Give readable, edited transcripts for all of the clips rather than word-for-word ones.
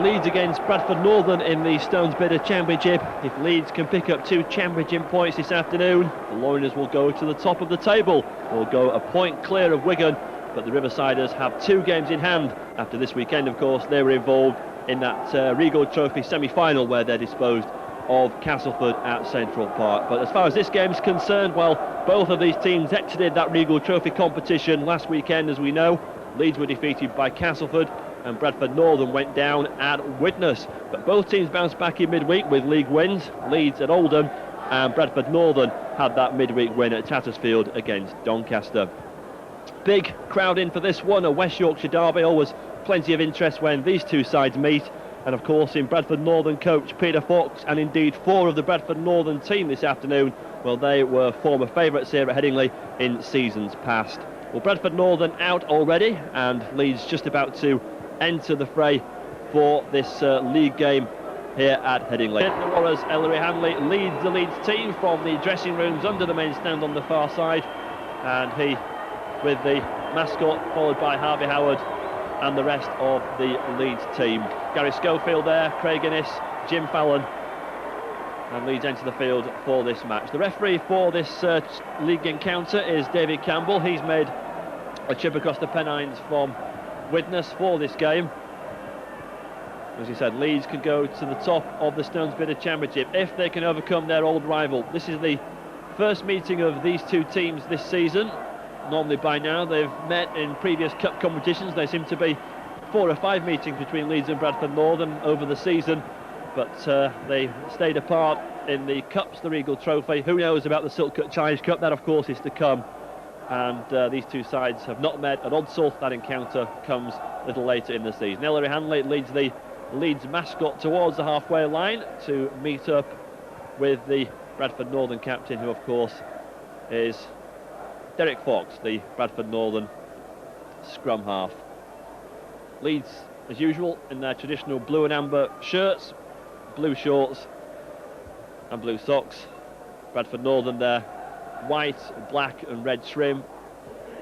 Leeds against Bradford Northern in the Stones Bidder Championship. If Leeds can pick up 2 championship points this afternoon, the Lorners will go to the top of the table. They'll go a point clear of Wigan, but the Riversiders have 2 games in hand. After this weekend, of course, they were involved in that Regal Trophy semi-final where they disposed of Castleford at Central Park. But as far as this game's concerned, well, both of these teams exited that Regal Trophy competition last weekend, as we know. Leeds were defeated by Castleford and Bradford Northern went down at Widnes. But both teams bounced back in midweek with league wins. Leeds at Oldham and Bradford Northern had that midweek win at Tattersfield against Doncaster. Big crowd in for this one, a West Yorkshire derby. Always plenty of interest when these two sides meet. And of course, in Bradford Northern coach Peter Fox, and indeed 4 of the Bradford Northern team this afternoon, well, they were former favourites here at Headingley in seasons past. Well, Bradford Northern out already, and Leeds just about to enter the fray for this league game here at Headingley. The Warriors, Ellery Hanley leads the Leeds team from the dressing rooms under the main stand on the far side, and he with the mascot followed by Harvey Howard and the rest of the Leeds team. Gary Schofield there, Craig Innes, Jim Fallon, and Leeds enter the field for this match. The referee for this league encounter is David Campbell. He's made a trip across the Pennines from Widnes for this game. As he said, Leeds can go to the top of the Stones Bidder Championship if they can overcome their old rival. This is the first meeting of these 2 teams this season. Normally by now they've met in previous cup competitions. There seem to be 4 or 5 meetings between Leeds and Bradford Northern over the season, but they stayed apart in the cups, the Regal Trophy. Who knows about the Silk Cut Challenge Cup? That of course is to come, and these 2 sides have not met at Odsall. That encounter comes a little later in the season. Ellery Hanley leads the Leeds mascot towards the halfway line to meet up with the Bradford Northern captain, who of course is Derek Fox, the Bradford Northern scrum half. Leeds, as usual, in their traditional blue and amber shirts, blue shorts and blue socks. Bradford Northern their white, black and red trim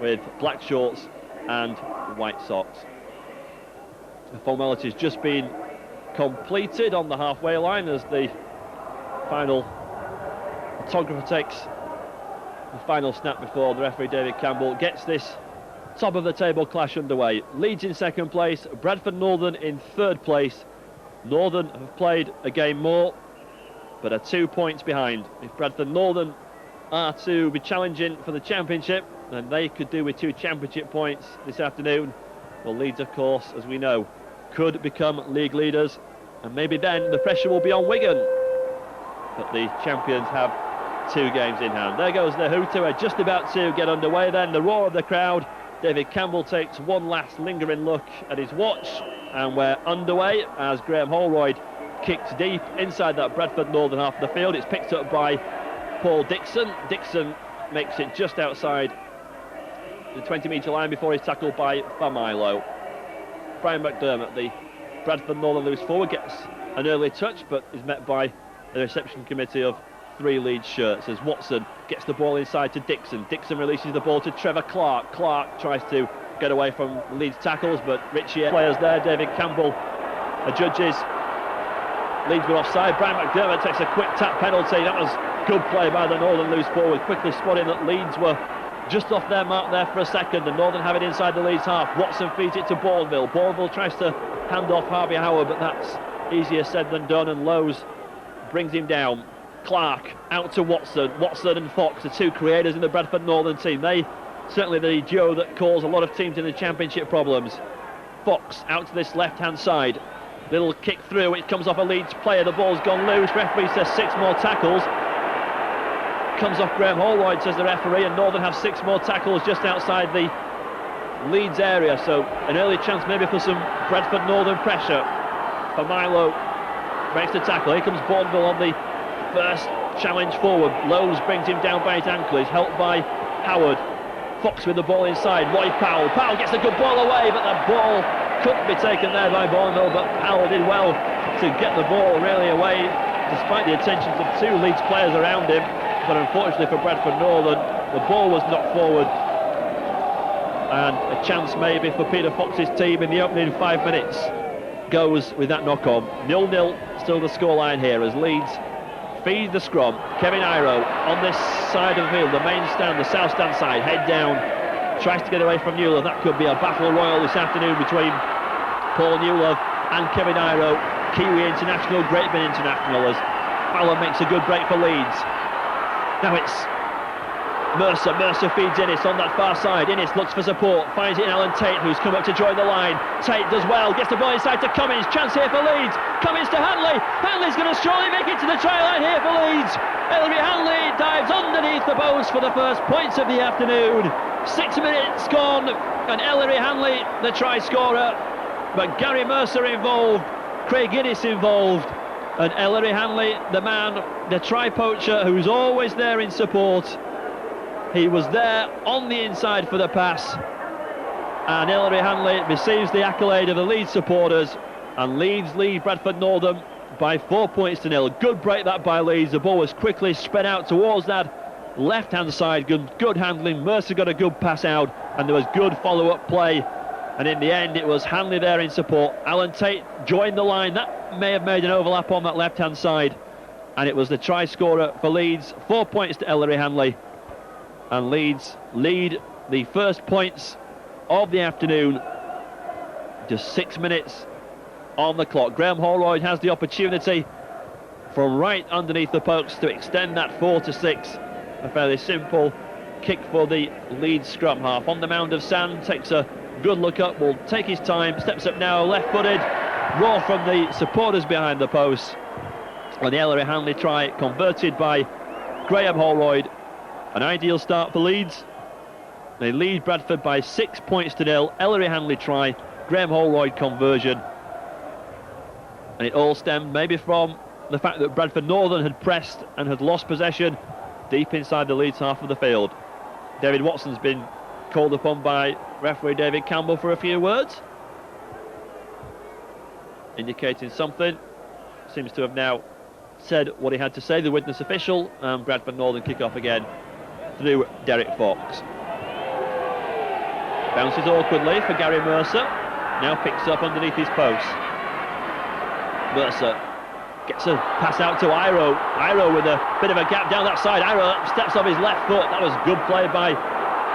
with black shorts and white socks. The formality has just been completed on the halfway line as the final photographer takes the final snap before the referee David Campbell gets this top of the table clash underway. Leeds in second place, Bradford Northern in third place. Northern have played a game more but are 2 points behind. If Bradford Northern are to be challenging for the championship, then they could do with 2 championship points this afternoon. Well, Leeds of course, as we know, could become league leaders, and maybe then the pressure will be on Wigan, but the champions have 2 games in hand. There goes the hooter, just about to get underway then. The roar of the crowd. David Campbell takes one last lingering look at his watch, and we're underway as Graham Holroyd kicks deep inside that Bradford Northern half of the field. It's picked up by Paul Dixon. Dixon makes it just outside the 20-metre line before he's tackled by Familo. Brian McDermott, the Bradford Northern loose forward, gets an early touch but is met by the reception committee of 3 Leeds shirts as Watson gets the ball inside to Dixon. Dixon releases the ball to Trevor Clark. Clark tries to get away from Leeds tackles, but Richie players there. David Campbell adjudges Leeds were offside. Brian McDermott takes a quick tap penalty. That was good play by the Northern loose forward, quickly spotting that Leeds were just off their mark there for a second. The Northern have it inside the Leeds half. Watson feeds it to Bourneville. Bourneville tries to hand off Harvey Howard, but that's easier said than done, and Lowe's brings him down. Clark out to Watson. Watson and Fox, the 2 creators in the Bradford Northern team. They certainly the duo that cause a lot of teams in the championship problems. Fox out to this left-hand side. Little kick through, it comes off a Leeds player. The ball's gone loose. Referee says 6 more tackles. Comes off Graham Holroyd, says the referee, and Northern have 6 more tackles just outside the Leeds area. So an early chance maybe for some Bradford Northern pressure. For Milo makes the tackle. Here comes Bourneville on the first challenge forward. Lowe's brings him down by his ankle. He's helped by Howard. Fox with the ball inside. Roy Powell. Powell gets a good ball away, but the ball couldn't be taken there by Bourneville, but Powell did well to get the ball really away despite the attentions of 2 Leeds players around him. But unfortunately for Bradford Northern, the ball was knocked forward, and a chance maybe for Peter Fox's team in the opening 5 minutes. goes with that knock-on. 0-0 still the scoreline here as Leeds feed the scrum. Kevin Iro on this side of the field, the main stand, the south stand side, head down, tries to get away from Newlove. That could be a battle royal this afternoon between Paul Newlove and Kevin Iro, Kiwi international, Great Britain international, as Fallon makes a good break for Leeds. Now it's Mercer feeds Innes on that far side. Innes looks for support, finds it in Alan Tate, who's come up to join the line. Tate does well, gets the ball inside to Cummins. Chance here for Leeds. Cummins to Hanley. Hanley's going to surely make it to the try line here for Leeds. Ellery Hanley dives underneath the post for the first points of the afternoon. 6 minutes gone, and Ellery Hanley, the try scorer. But Gary Mercer involved, Craig Innes involved, and Ellery Hanley, the man, the try poacher, who's always there in support. He was there on the inside for the pass, and Ellery Hanley receives the accolade of the Leeds supporters, and Leeds lead Bradford Northern by 4 points to 0. Good break that by Leeds. The ball was quickly sped out towards that left-hand side. Good handling. Mercer got a good pass out, and there was good follow-up play. And in the end, it was Hanley there in support. Alan Tate joined the line. That may have made an overlap on that left-hand side, and it was the try scorer for Leeds. 4 points to Ellery Hanley. And Leeds lead the first points of the afternoon. Just 6 minutes on the clock. Graham Holroyd has the opportunity from right underneath the post to extend that 4-6. A fairly simple kick for the Leeds scrum half. On the mound of sand, takes a good look up, will take his time, steps up now, left-footed. Raw from the supporters behind the post. And the Ellery Hanley try converted by Graham Holroyd. An ideal start for Leeds. They lead Bradford by 6 points to 0. Ellery Hanley try, Graham Holroyd conversion. And it all stemmed maybe from the fact that Bradford Northern had pressed and had lost possession deep inside the Leeds half of the field. David Watson's been called upon by referee David Campbell for a few words, indicating something. Seems to have now said what he had to say, the witness official, and Bradford Northern kick off again through Derek Fox. Bounces awkwardly for Gary Mercer, now picks up underneath his post. Mercer gets a pass out to Iro. Iro with a bit of a gap down that side. Iro steps off his left foot. That was good play by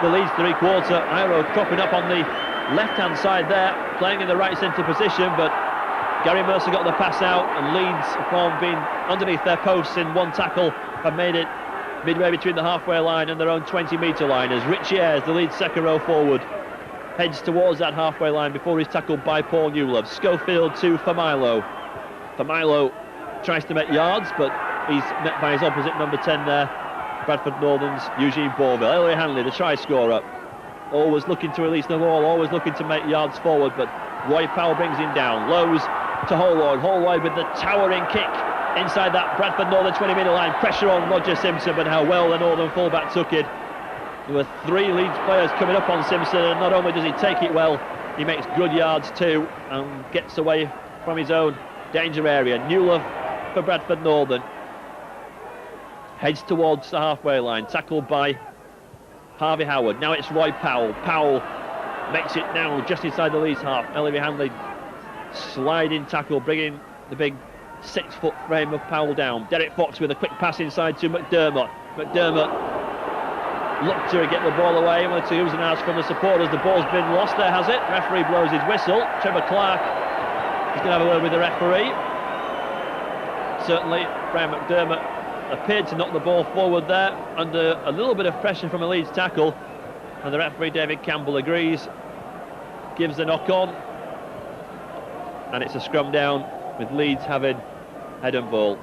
the Leeds three-quarter. Iro cropping up on the left-hand side there, playing in the right centre position, but Gary Mercer got the pass out, and Leeds, from being underneath their posts in one tackle, have made it midway between the halfway line and their own 20-metre line, as Richie Ayres, the Leeds second row forward, heads towards that halfway line before he's tackled by Paul Newlove. Schofield to Familo. Familo tries to make yards, but he's met by his opposite number 10 there, Bradford Northern's Eugene Bourville. Ellery Hanley, the try scorer, always looking to release the ball, always looking to make yards forward, but Roy Powell brings him down. Lowe's to Holroyd. Holroyd with the towering kick inside that Bradford Northern 20-metre line. Pressure on Roger Simpson, but how well the Northern fullback took it. There were 3 Leeds players coming up on Simpson, and not only does he take it well, he makes good yards too, and gets away from his own danger area. Newlove for Bradford Northern heads towards the halfway line, tackled by Harvey Howard. Now it's Roy Powell. Powell makes it now just inside the Leeds half. Ellery Hanley sliding tackle, bringing the big 6-foot frame of Powell down. Derek Fox with a quick pass inside to McDermott. McDermott looked to get the ball away, wanted to use an ask from the supporters. The ball's been lost there, has it? Referee blows his whistle. Trevor Clark is going to have a word with the referee. Certainly Brian McDermott appeared to knock the ball forward there under a little bit of pressure from a Leeds tackle, and the referee David Campbell agrees, gives the knock on, and it's a scrum down with Leeds having head and ball.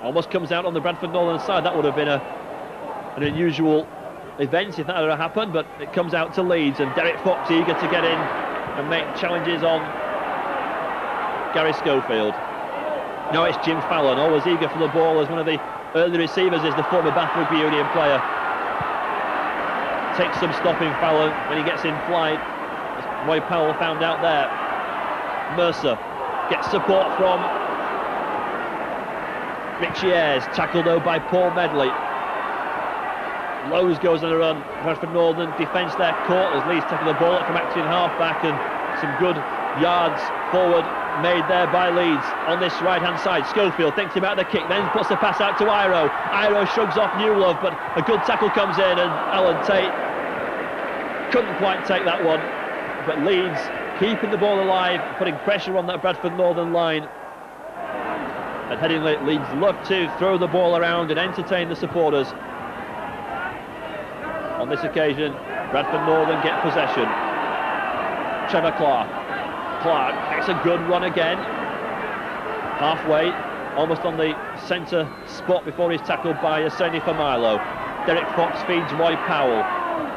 Almost comes out on the Bradford Northern side. That would have been an unusual event if that had happened, but it comes out to Leeds, and Derek Fox eager to get in and make challenges on Gary Schofield. Now it's Jim Fallon, always eager for the ball as one of the early receivers, is the former Bath Rugby Union player. Takes some stopping Fallon when he gets in flight, as Roy Powell found out there. Mercer gets support from Richie Ayres, tackled though by Paul Medley. Lowe's goes on a run. Bradford Northern defence there caught as Leeds taking the ball up from acting half-back, and some good yards forward made there by Leeds. On this right-hand side, Schofield thinks about the kick, then puts the pass out to Iro. Iro shrugs off Newlove, but a good tackle comes in, and Alan Tate couldn't quite take that one. But Leeds keeping the ball alive, putting pressure on that Bradford Northern line. And Headingley, Leeds love to throw the ball around and entertain the supporters. On this occasion, Bradford Northern get possession. Trevor Clark makes a good run again. Halfway, almost on the centre spot before he's tackled by Aseni Familo. Derek Fox feeds Roy Powell.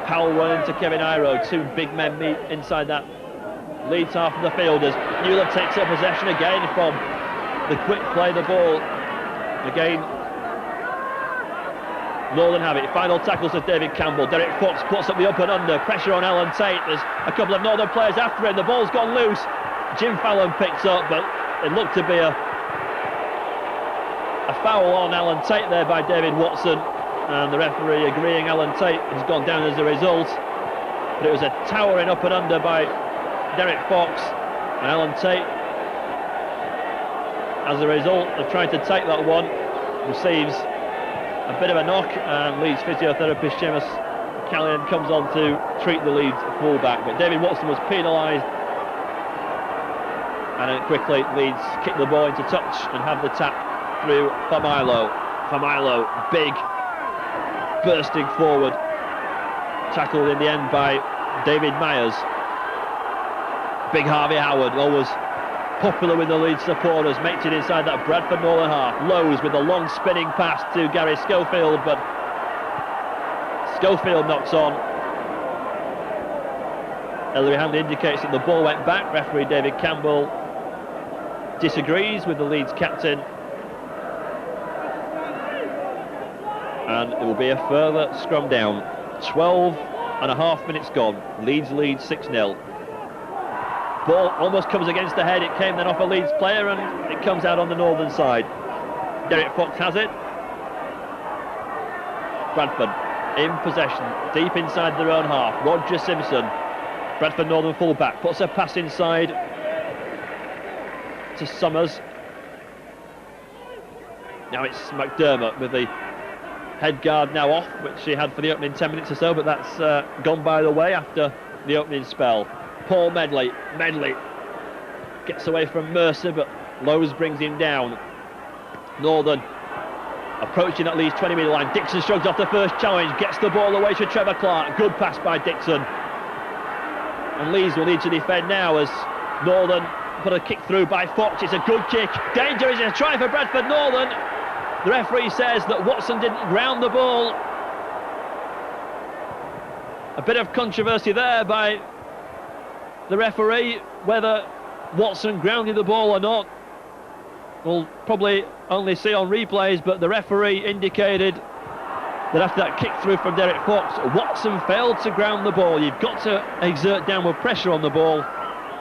Powell running to Kevin Iro. Two big men meet inside that Leeds half of the field as Newlove takes up possession again from the quick play the ball. Again, Northern have it. Final tackles of David Campbell. Derek Fox puts up the up and under. Pressure on Alan Tate. There's a couple of Northern players after him. The ball's gone loose. Jim Fallon picks up, but it looked to be a foul on Alan Tate there by David Watson, and the referee agreeing Alan Tate has gone down as a result. But it was a towering up and under by Derek Fox, and Alan Tate, as a result of trying to take that one, receives a bit of a knock, and Leeds physiotherapist Seamus Callion comes on to treat the Leeds fullback. But David Watson was penalised, and then quickly Leeds kick the ball into touch and have the tap through Familo. Familo, big, bursting forward, tackled in the end by David Myers. Big Harvey Howard, always popular with the Leeds supporters, makes it inside that Bradford Northern half. Lowe's with a long spinning pass to Gary Schofield, but Schofield knocks on. Ellery hand indicates that the ball went back. Referee David Campbell disagrees with the Leeds captain, and it will be a further scrum down. 12.5 minutes gone. Leeds lead 6-0. Ball almost comes against the head. It came then off a Leeds player, and it comes out on the Northern side. Derek Fox has it. Bradford in possession, deep inside their own half. Roger Simpson, Bradford Northern fullback, puts a pass inside to Summers. Now it's McDermott with the head guard now off, which he had for the opening 10 minutes or so, but that's gone by the way after the opening spell. Paul Medley gets away from Mercer, but Lowe's brings him down. Northern approaching at least 20 metre line. Dixon shrugs off the first challenge, gets the ball away to Trevor Clark. Good pass by Dixon. And Leeds will need to defend now as Northern put a kick through by Fox. It's a good kick. Danger, is a try for Bradford Northern. The referee says that Watson didn't ground the ball. A bit of controversy there by the referee, whether Watson grounded the ball or not. We'll probably only see on replays, but the referee indicated that after that kick through from Derek Fox, Watson failed to ground the ball. You've got to exert downward pressure on the ball,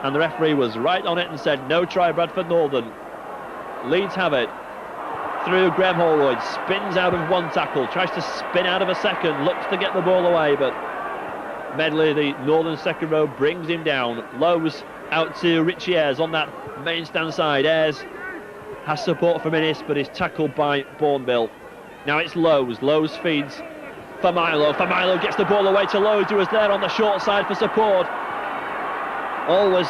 and the referee was right on it and said no try Bradford Northern. Leeds have it through Graham Holroyd, spins out of one tackle, tries to spin out of a second, looks to get the ball away, but Medley, the Northern second row, brings him down. Lowe's out to Richie Ayres on that main stand side. Ayres has support from Innis, but is tackled by Bourneville. Now it's Lowe's. Lowe's feeds Familo. Familo gets the ball away to Lowe's, who was there on the short side for support. Always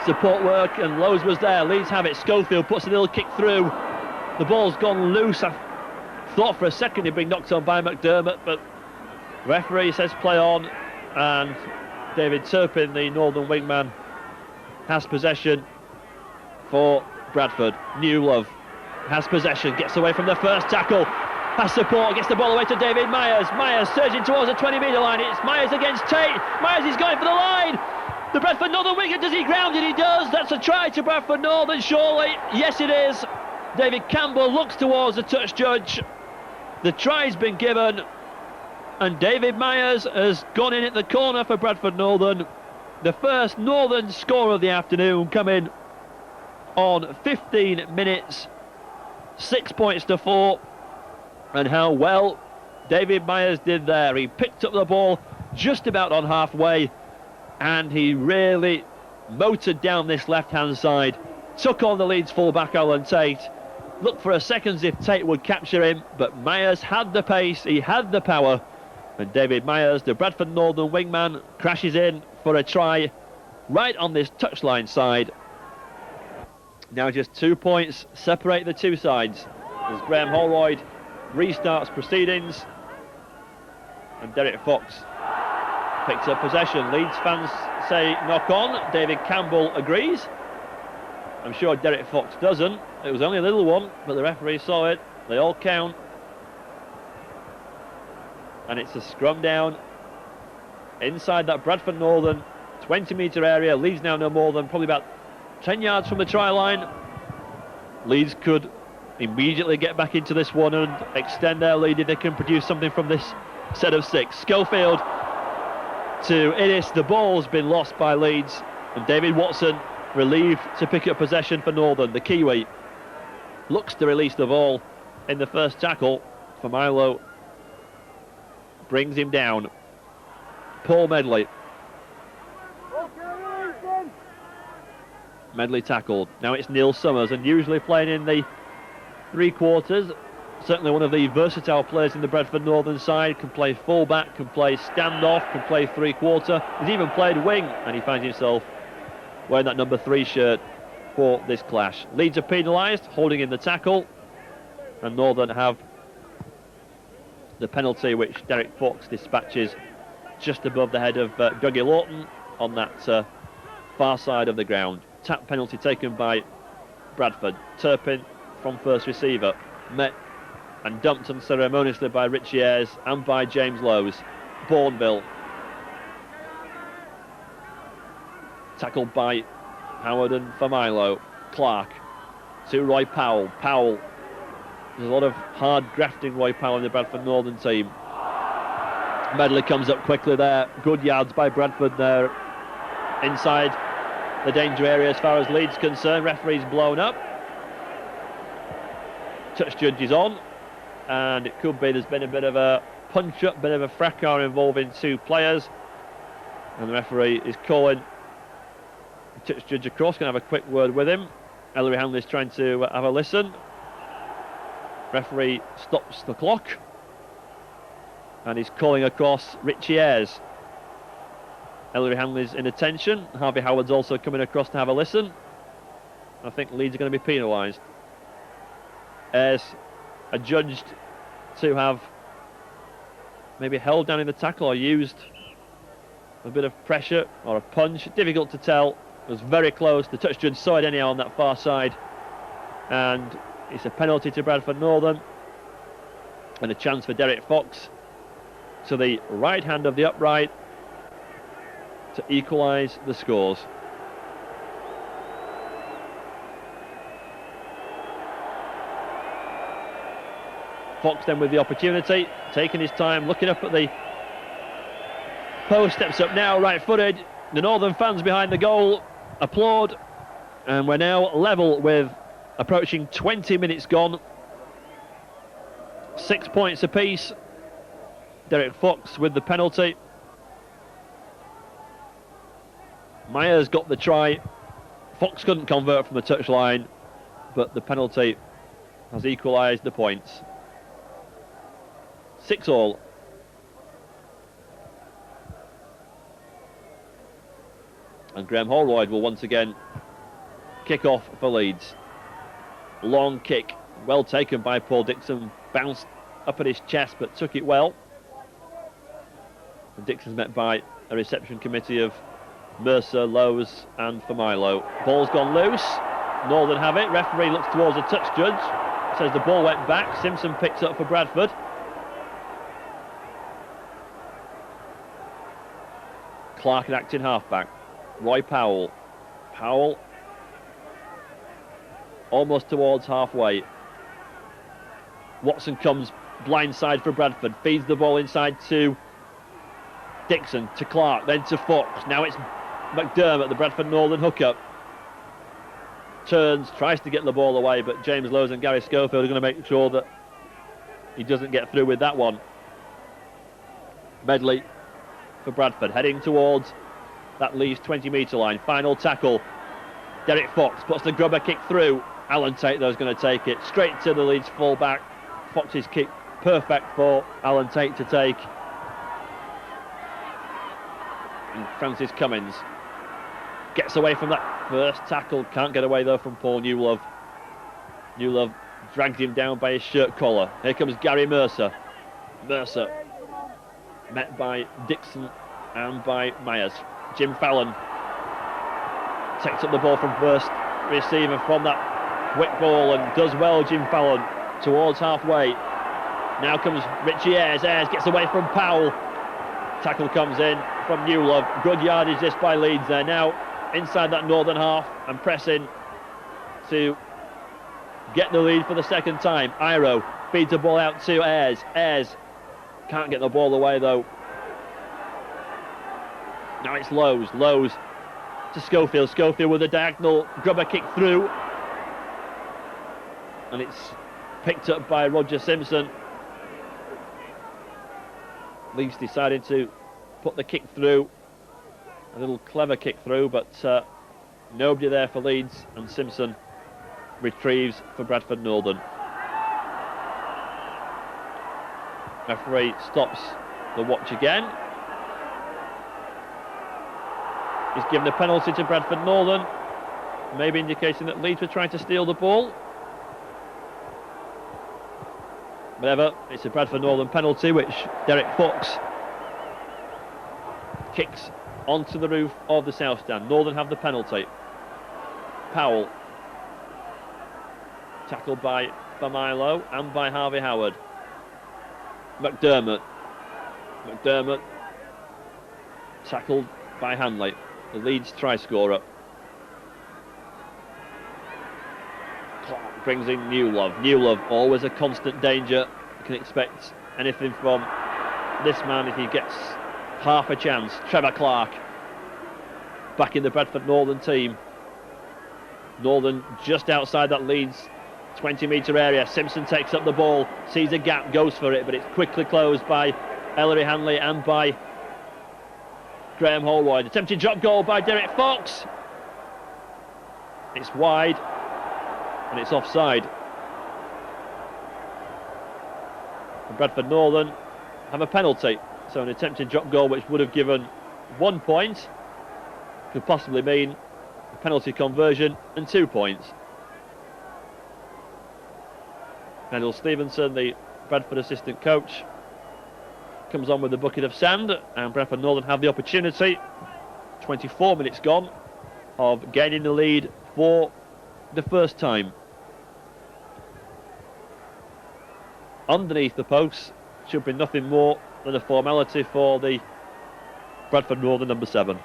support work, and Lowe's was there. Leeds have it. Schofield puts a little kick through. The ball's gone loose. I thought for a second he'd been knocked on by McDermott, but referee says play on, and David Turpin, the Northern wingman, has possession for Bradford. Newlove has possession, gets away from the first tackle, has support, gets the ball away to David Myers. Myers surging towards the 20 metre line. It's Myers against Tate. Myers is going for the line. The Bradford Northern winger, does he ground it? He does. That's a try to Bradford Northern, surely. Yes, it is. David Campbell looks towards the touch judge. The try's been given, and David Myers has gone in at the corner for Bradford Northern. The first Northern score of the afternoon coming on 15 minutes, 6 points to 4. And how well David Myers did there. He picked up the ball just about on halfway, and he really motored down this left-hand side, took on the Leeds full-back Alan Tate, looked for a second if Tate would capture him, but Myers had the pace, he had the power, and David Myers, the Bradford Northern wingman, crashes in for a try right on this touchline side. Now just 2 points separate the two sides as Graham Holroyd restarts proceedings, and Derek Fox picks up possession. Leeds fans say knock on. David Campbell agrees. I'm sure Derek Fox doesn't. It was only a little one, but the referee saw it. They all count. And it's a scrum down inside that Bradford Northern 20-metre area. Leeds now no more than probably about 10 yards from the try line. Leeds could immediately get back into this one and extend their lead if they can produce something from this set of 6. Schofield to Innes. The ball's been lost by Leeds, and David Watson relieved to pick up possession for Northern. The Kiwi looks to release the ball in the first tackle. For Milo brings him down. Paul Medley. Medley tackled. Now it's Neil Summers, and usually playing in the 3 quarters. Certainly one of the versatile players in the Bradford Northern side. Can play full-back, can play stand-off, can play 3-quarter. He's even played wing, and he finds himself wearing that number 3 shirt for this clash. Leeds are penalised, holding in the tackle, and Northern have the penalty which Derek Fox dispatches just above the head of Dougie Lawton on that far side of the ground. Tap penalty taken by Bradford. Turpin from first receiver, met and dumped unceremoniously by Richie Ayres and by James Lowes. Bourneville tackled by Howard and Familo. Clark to Roy Powell. Powell, there's a lot of hard grafting Roy Powell in the Bradford Northern team. Medley comes up quickly there. Good yards by Bradford there inside the danger area as far as Leeds concerned. Referee's blown up. Touch judge is on, and it could be there's been a bit of a punch-up, bit of a fracas involving 2 players, and the referee is calling the touch judge across. Going to have a quick word with him. Ellery Hanley's trying to have a listen. Referee stops the clock, and he's calling across Richie Ayres. Ellery Hanley's in attention. Harvey Howard's also coming across to have a listen. I think Leeds are going to be penalised. Ayres adjudged to have maybe held down in the tackle or used a bit of pressure or a punch. Difficult to tell. It was very close. The touch judge saw it anyhow on that far side, and it's a penalty to Bradford Northern and a chance for Derek Fox to the right hand of the upright to equalise the scores. Fox then with the opportunity, taking his time, looking up at the post, steps up now, right-footed. The Northern fans behind the goal applaud, and we're now level with approaching 20 minutes gone. 6 points apiece. Derek Fox with the penalty. Myers got the try. Fox couldn't convert from the touchline, but the penalty has equalised the points. 6-all. And Graham Holroyd will once again kick off for Leeds. Long kick, well taken by Paul Dixon, bounced up at his chest but took it well. And Dixon's met by a reception committee of Mercer, Lowes and Familo. Ball's gone loose. Northern have it. Referee looks towards the touch judge. Says the ball went back. Simpson picks up for Bradford. Clark at acting halfback. Roy Powell. Powell almost towards halfway. Watson comes blindside for Bradford. Feeds the ball inside to Dixon, to Clark, then to Fox. Now it's McDermott, the Bradford Northern hookup. Turns, tries to get the ball away, but James Lowes and Gary Schofield are going to make sure that he doesn't get through with that one. Medley for Bradford, heading towards that Leeds 20-metre line. Final tackle. Derek Fox puts the grubber kick through. Alan Tate, though, is going to take it straight to the Leeds full-back. Fox's kick perfect for Alan Tate to take. And Francis Cummins gets away from that first tackle. Can't get away, though, from Paul Newlove. Newlove drags him down by his shirt collar. Here comes Gary Mercer. Mercer met by Dixon and by Myers. Jim Fallon takes up the ball from first receiver from that quick ball and does well, Jim Fallon, towards halfway. Now comes Richie Ayres. Ayres gets away from Powell. Tackle comes in from Newlove. Good yardage this by Leeds. They're now inside that northern half and pressing to get the lead for the second time. Iro feeds the ball out to Ayres. Ayres can't get the ball away, though. Now it's Lowe's. Lowe's to Schofield. Schofield with a diagonal grubber kick through. And it's picked up by Roger Simpson. Leeds decided to put the kick through. A little clever kick through, but nobody there for Leeds, and Simpson retrieves for Bradford Northern. Referee stops the watch again. He's given a penalty to Bradford Northern, maybe indicating that Leeds were trying to steal the ball. Whatever, it's a Bradford Northern penalty, which Derek Fox kicks onto the roof of the south stand. Northern have the penalty. Powell, tackled by Familo and by Harvey Howard. McDermott tackled by Hanley, the Leeds try scorer. Clark brings in Newlove. Newlove, always a constant danger. You can expect anything from this man if he gets half a chance. Trevor Clark back in the Bradford Northern team. Northern just outside that Leeds 20-metre area. Simpson takes up the ball, sees a gap, goes for it, but it's quickly closed by Ellery Hanley and by Graham Holroyd. Attempted drop goal by Derek Fox. It's wide and it's offside. And Bradford Northern have a penalty, so an attempted drop goal which would have given 1 point could possibly mean a penalty conversion and 2 points. Nedal Stevenson, the Bradford assistant coach, comes on with a bucket of sand, and Bradford Northern have the opportunity, 24 minutes gone, of gaining the lead for the first time. Underneath the posts should be nothing more than a formality for the Bradford Northern number 7.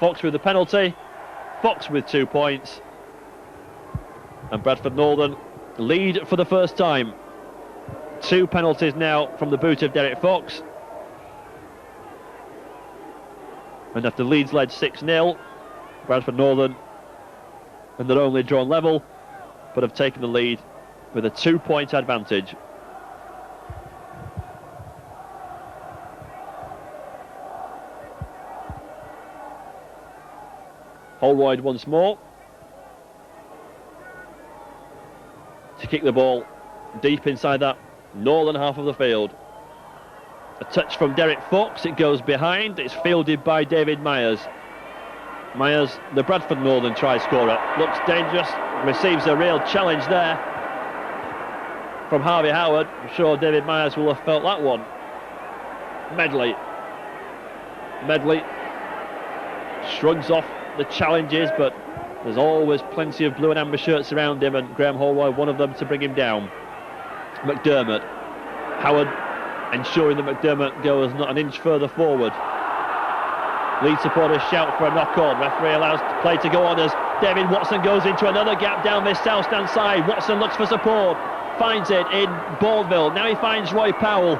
Fox with the penalty, Fox with 2 points, and Bradford Northern lead for the first time. 2 penalties now from the boot of Derek Fox. And after Leeds led 6-0, Bradford Northern, and they're only drawn level, but have taken the lead with a 2-point advantage. Holroyd once more to kick the ball deep inside that northern half of the field. A touch from Derek Fox, it goes behind, it's fielded by David Myers. Myers, the Bradford Northern try scorer, looks dangerous, receives a real challenge there from Harvey Howard. I'm sure David Myers will have felt that one. Medley shrugs off the challenges, but there's always plenty of blue and amber shirts around him, and Graham Holroyd one of them to bring him down. McDermott, Howard ensuring that McDermott goes not an inch further forward. Leeds supporters shout for a knock-on. Referee allows play to go on as David Watson goes into another gap down this south stand side. Watson looks for support, finds it in Baldville. Now he finds Roy Powell.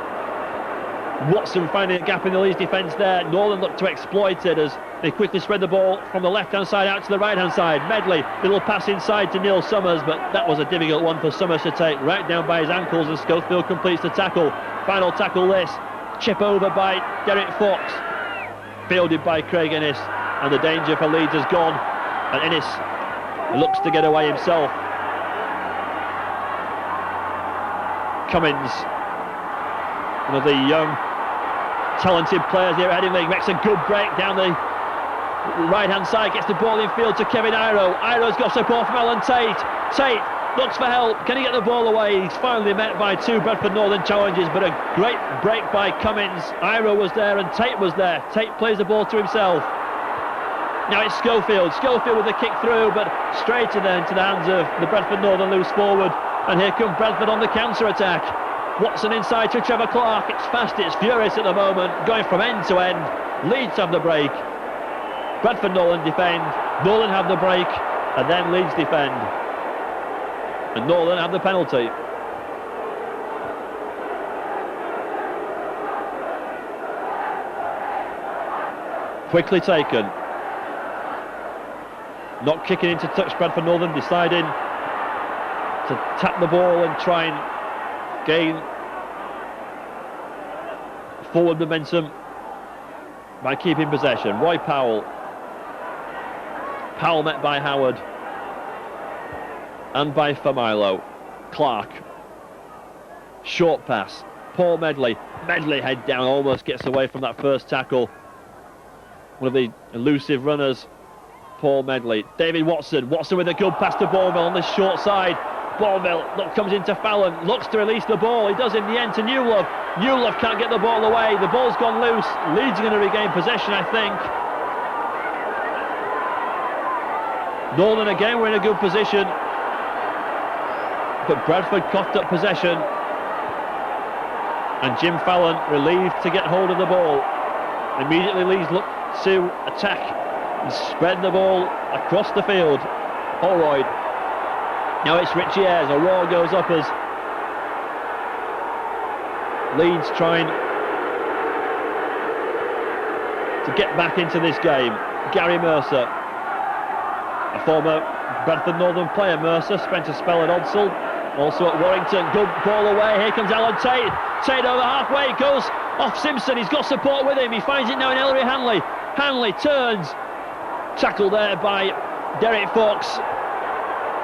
Watson finding a gap in the Leeds defence there. Northern looked to exploit it as they quickly spread the ball from the left-hand side out to the right-hand side. Medley, little pass inside to Neil Summers, but that was a difficult one for Summers to take, right down by his ankles, and Schofield completes the tackle. Final tackle this. Chip over by Derek Fox. Fielded by Craig Innes, and the danger for Leeds has gone, and Innes looks to get away himself. Cummins, one of the young talented players here at Headingley, makes a good break down the right hand side, gets the ball in field to Kevin Iro. Iro's got support from Alan Tate. Tate looks for help, can he get the ball away? He's finally met by two Bradford Northern challenges, but a great break by Cummins. Iro was there and Tate was there. Tate plays the ball to himself. Now it's Schofield with the kick through, but straight into the hands of the Bradford Northern loose forward, and here come Bradford on the counter-attack. Watson inside to Trevor Clark. It's fast, it's furious at the moment, going from end to end. Leeds have the break, Bradford Northern defend, Northern have the break, and then Leeds defend, and Northern have the penalty. Quickly taken, not kicking into touch. Bradford Northern deciding to tap the ball and try and gain forward momentum by keeping possession. Roy Powell met by Howard and by Familo. Clark, short pass, Paul Medley head down, almost gets away from that first tackle. One of the elusive runners, Paul Medley. David Watson with a good pass to Bournemouth on this short side. Bournemouth comes into Fallon, looks to release the ball, he does in the end to Newlove. Newlove can't get the ball away, the ball's gone loose. Leeds are going to regain possession, I think. Northern again were in a good position, but Bradford coughed up possession, and Jim Fallon relieved to get hold of the ball. Immediately Leeds look to attack and spread the ball across the field. Holroyd. Now it's Richie Ayres. A roar goes up as Leeds trying to get back into this game. Gary Mercer, a former Bradford Northern player. Mercer spent a spell at Odsal, also at Warrington. Good ball away. Here comes Alan Tate. Tate over halfway, goes off Simpson. He's got support with him. He finds it now in Ellery Hanley. Hanley turns. Tackle there by Derek Fox.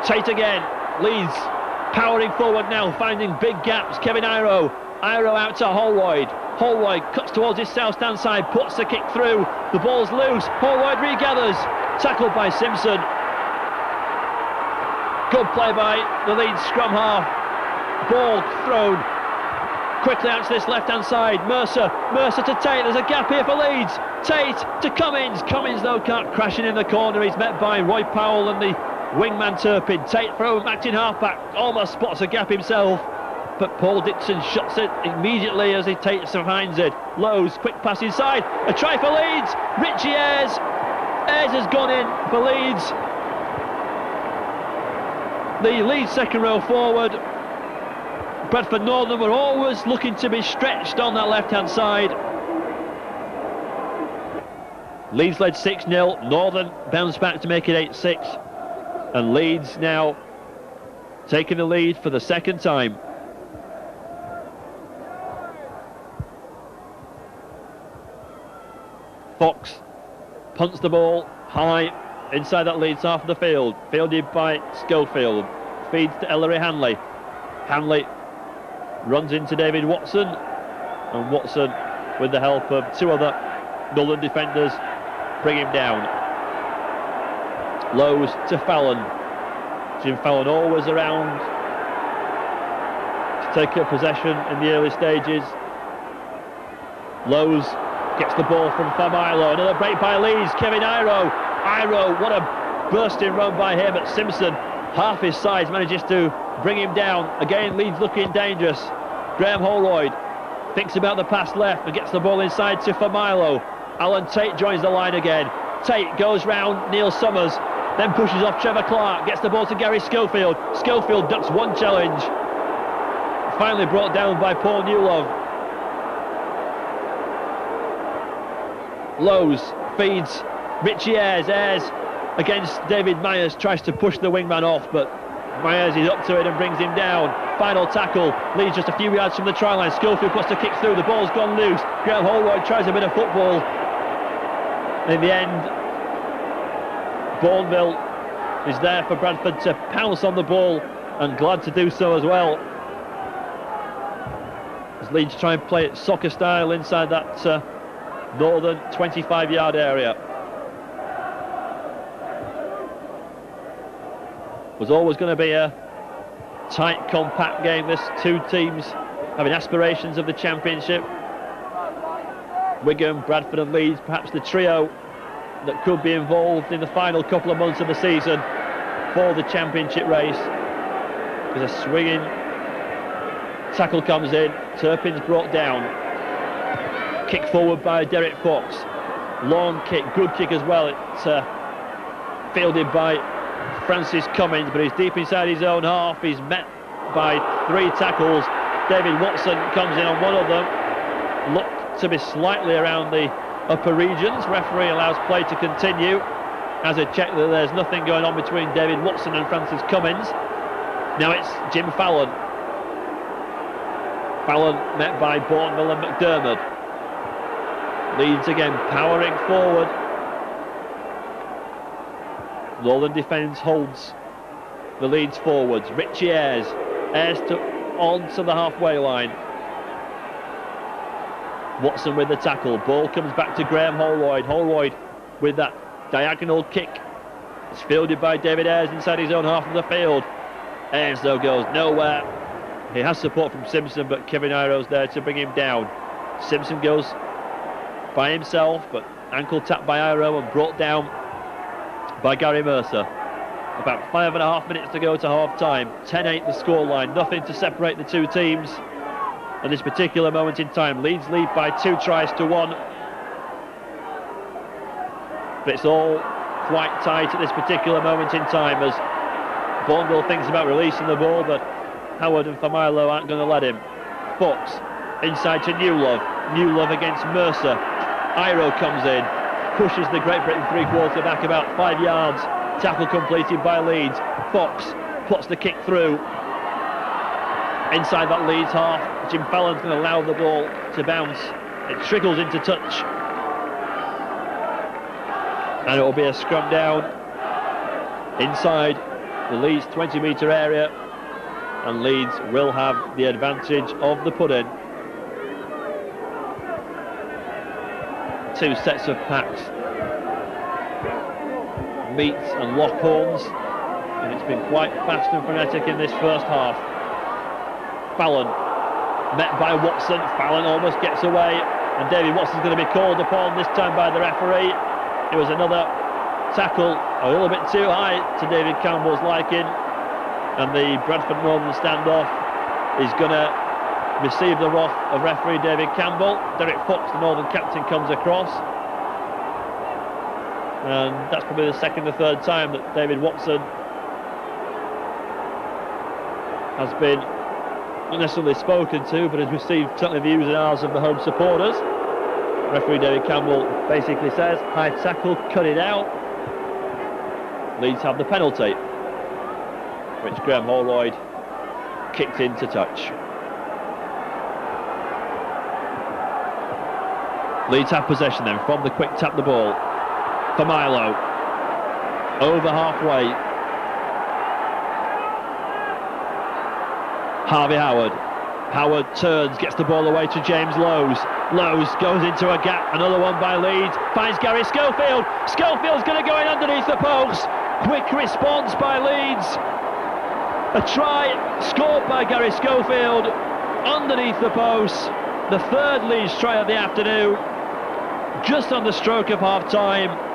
Tate again. Leeds powering forward now, finding big gaps. Kevin Iro out to Holroyd. Holroyd cuts towards his south stand side, puts the kick through. The ball's loose. Holroyd regathers. Tackled by Simpson. Good play by the Leeds scrum half. Ball thrown quickly out to this left hand side. Mercer to Tate. There's a gap here for Leeds. Tate to Cummins. Cummins though can't crash in the corner. He's met by Roy Powell and the wingman Turpin. Tate thrown back in half-back, almost spots a gap himself, but Paul Dixon shuts it immediately as he finds it. Lowe's, quick pass inside, a try for Leeds. Richie Ayres has gone in for Leeds. The Leeds second row forward. Bradford Northern were always looking to be stretched on that left-hand side. Leeds led 6-0, Northern bounced back to make it 8-6. And Leeds now taking the lead for the second time. Fox punts the ball high inside that Leeds half of the field. Fielded by Schofield. Feeds to Ellery Hanley. Hanley runs into David Watson. And Watson, with the help of two other Northern defenders, bring him down. Lowe's to Fallon. Jim Fallon always around to take up possession in the early stages. Lowe's gets the ball from Familo. Another break by Leeds. Kevin Iro, what a bursting run by him at Simpson. Half his size manages to bring him down. Again, Leeds looking dangerous. Graham Holroyd thinks about the pass left and gets the ball inside to Familo. Alan Tate joins the line again. Tate goes round Neil Summers, then pushes off Trevor Clark, gets the ball to Gary Schofield. Schofield ducks one challenge. Finally brought down by Paul Newlove. Lowe's feeds Richie Ayres against David Myers, tries to push the wingman off, but Myers is up to it and brings him down. Final tackle, Leeds just a few yards from the try line. Schofield puts the kick through, the ball's gone loose. Graham Holroyd tries a bit of football. In the end, Bourneville is there for Bradford to pounce on the ball, and glad to do so as well, as Leeds try and play it soccer style inside that northern 25-yard area. Was always going to be a tight, compact game, this. Two teams having aspirations of the Championship. Wigan, Bradford and Leeds, perhaps the trio that could be involved in the final couple of months of the season for the Championship race. As a swinging tackle comes in, Turpin's brought down. Kick forward by Derek Fox. Long kick, good kick as well. It's fielded by Francis Cummins, but he's deep inside his own half. He's met by three tackles. David Watson comes in on one of them. Looked to be slightly around the upper regions. Referee allows play to continue. Has a check that there's nothing going on between David Watson and Francis Cummins. Now it's Jim Fallon. Fallon met by Bourneville and McDermott. Leeds again powering forward. Northern defence holds the Leeds forwards. Richie Ayres on to the halfway line. Watson with the tackle. Ball comes back to Graham Holroyd. Holroyd with that diagonal kick. It's fielded by David Ayres inside his own half of the field. Ayres though goes nowhere. He has support from Simpson, but Kevin Iro's there to bring him down. Simpson goes by himself, but ankle tapped by Iro and brought down by Gary Mercer. About 5.5 minutes to go to half time. 10-8 the scoreline. Nothing to separate the two teams at this particular moment in time. Leeds lead by 2 tries to 1. But it's all quite tight at this particular moment in time, as Bourneville thinks about releasing the ball, but Howard and Familo aren't going to let him. Fox inside to Newlove. Newlove against Mercer. Iro comes in, pushes the Great Britain three-quarter back about 5 yards. Tackle completed by Leeds. Fox puts the kick through. Inside that Leeds half, Jim Fallon's going to allow the ball to bounce. It trickles into touch. And it will be a scrum down inside the Leeds 20-metre area, and Leeds will have the advantage of the pudding. 2 sets of packs meet and lock horns, and it's been quite fast and frenetic in this first half. Fallon met by Watson. Fallon almost gets away, and David Watson's going to be called upon, this time by the referee. It was another tackle a little bit too high to David Campbell's liking, and the Bradford Northern standoff is going to receive the wrath of referee David Campbell. Derek Fox, the Northern captain, comes across, and that's probably the second or third time that David Watson has been not necessarily spoken to, but has received certainly views and hours of the home supporters. Referee David Campbell basically says, high tackle, cut it out. Leeds have the penalty, which Graham Holroyd kicked into touch. Leeds have possession then from the quick tap the ball. For Milo. Over halfway. Harvey Howard. Howard turns, gets the ball away to James Lowe's. Lowe's goes into a gap, another one by Leeds, finds Gary Schofield. Schofield's going to go in underneath the post. Quick response by Leeds. A try scored by Gary Schofield underneath the post. The third Leeds try of the afternoon, just on the stroke of half time.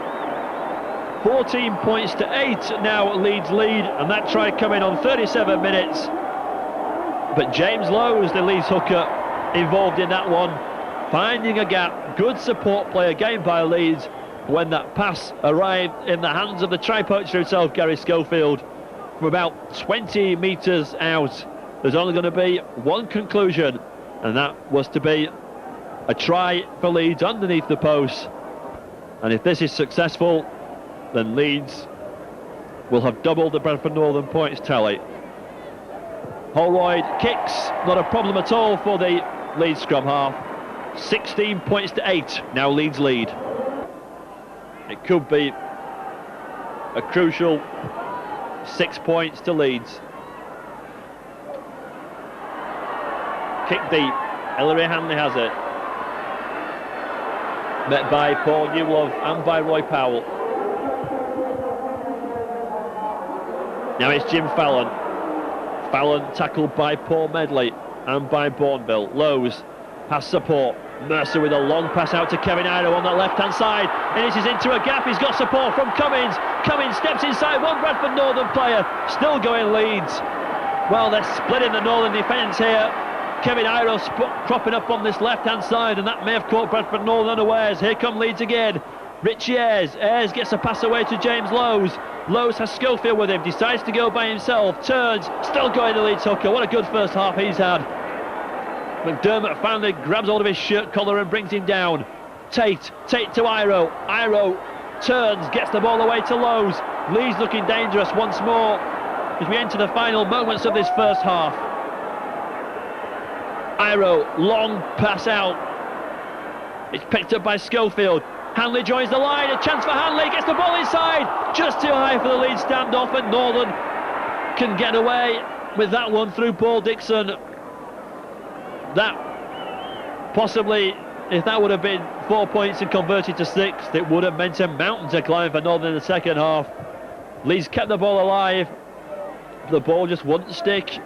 14 points to 8 now Leeds lead, and that try coming on 37 minutes. But James Lowe's, the Leeds hooker, involved in that one, finding a gap. Good support play again by Leeds when that pass arrived in the hands of the try poacher himself, Gary Schofield, from about 20 metres out. There's only going to be one conclusion, and that was to be a try for Leeds underneath the post. And if this is successful, then Leeds will have doubled the Bradford Northern points tally. Holroyd kicks, not a problem at all for the Leeds scrum half. 16 points to 8, now Leeds lead. It could be a crucial 6 points to Leeds. Kick deep, Ellery Hanley has it. Met by Paul Newlove and by Roy Powell. Now it's Jim Fallon. Fallon tackled by Paul Medley and by Bourneville. Lowe's has support. Mercer with a long pass out to Kevin Iro on that left-hand side. Innes into a gap. He's got support from Cummins. Cummins steps inside one Bradford Northern player. Still going Leeds. Well, they're splitting the Northern defence here. Kevin Iro cropping up on this left-hand side, and that may have caught Bradford Northern unawares. Here come Leeds again. Richie Ayres. Ayres gets a pass away to James Lowes. Lowes has Schofield with him, decides to go by himself, turns, still going to Leeds hooker. What a good first half he's had. McDermott finally grabs hold of his shirt collar and brings him down. Tate to Iro. Iro turns, gets the ball away to Lowes. Leeds looking dangerous once more as we enter the final moments of this first half. Iro, long pass out. It's picked up by Schofield. Hanley joins the line, a chance for Hanley, gets the ball inside, just too high for the Leeds standoff, and Northern can get away with that one through Paul Dixon. That possibly, if that would have been 4 points and converted to 6, it would have meant a mountain to climb for Northern in the second half. Leeds kept the ball alive, the ball just wouldn't stick,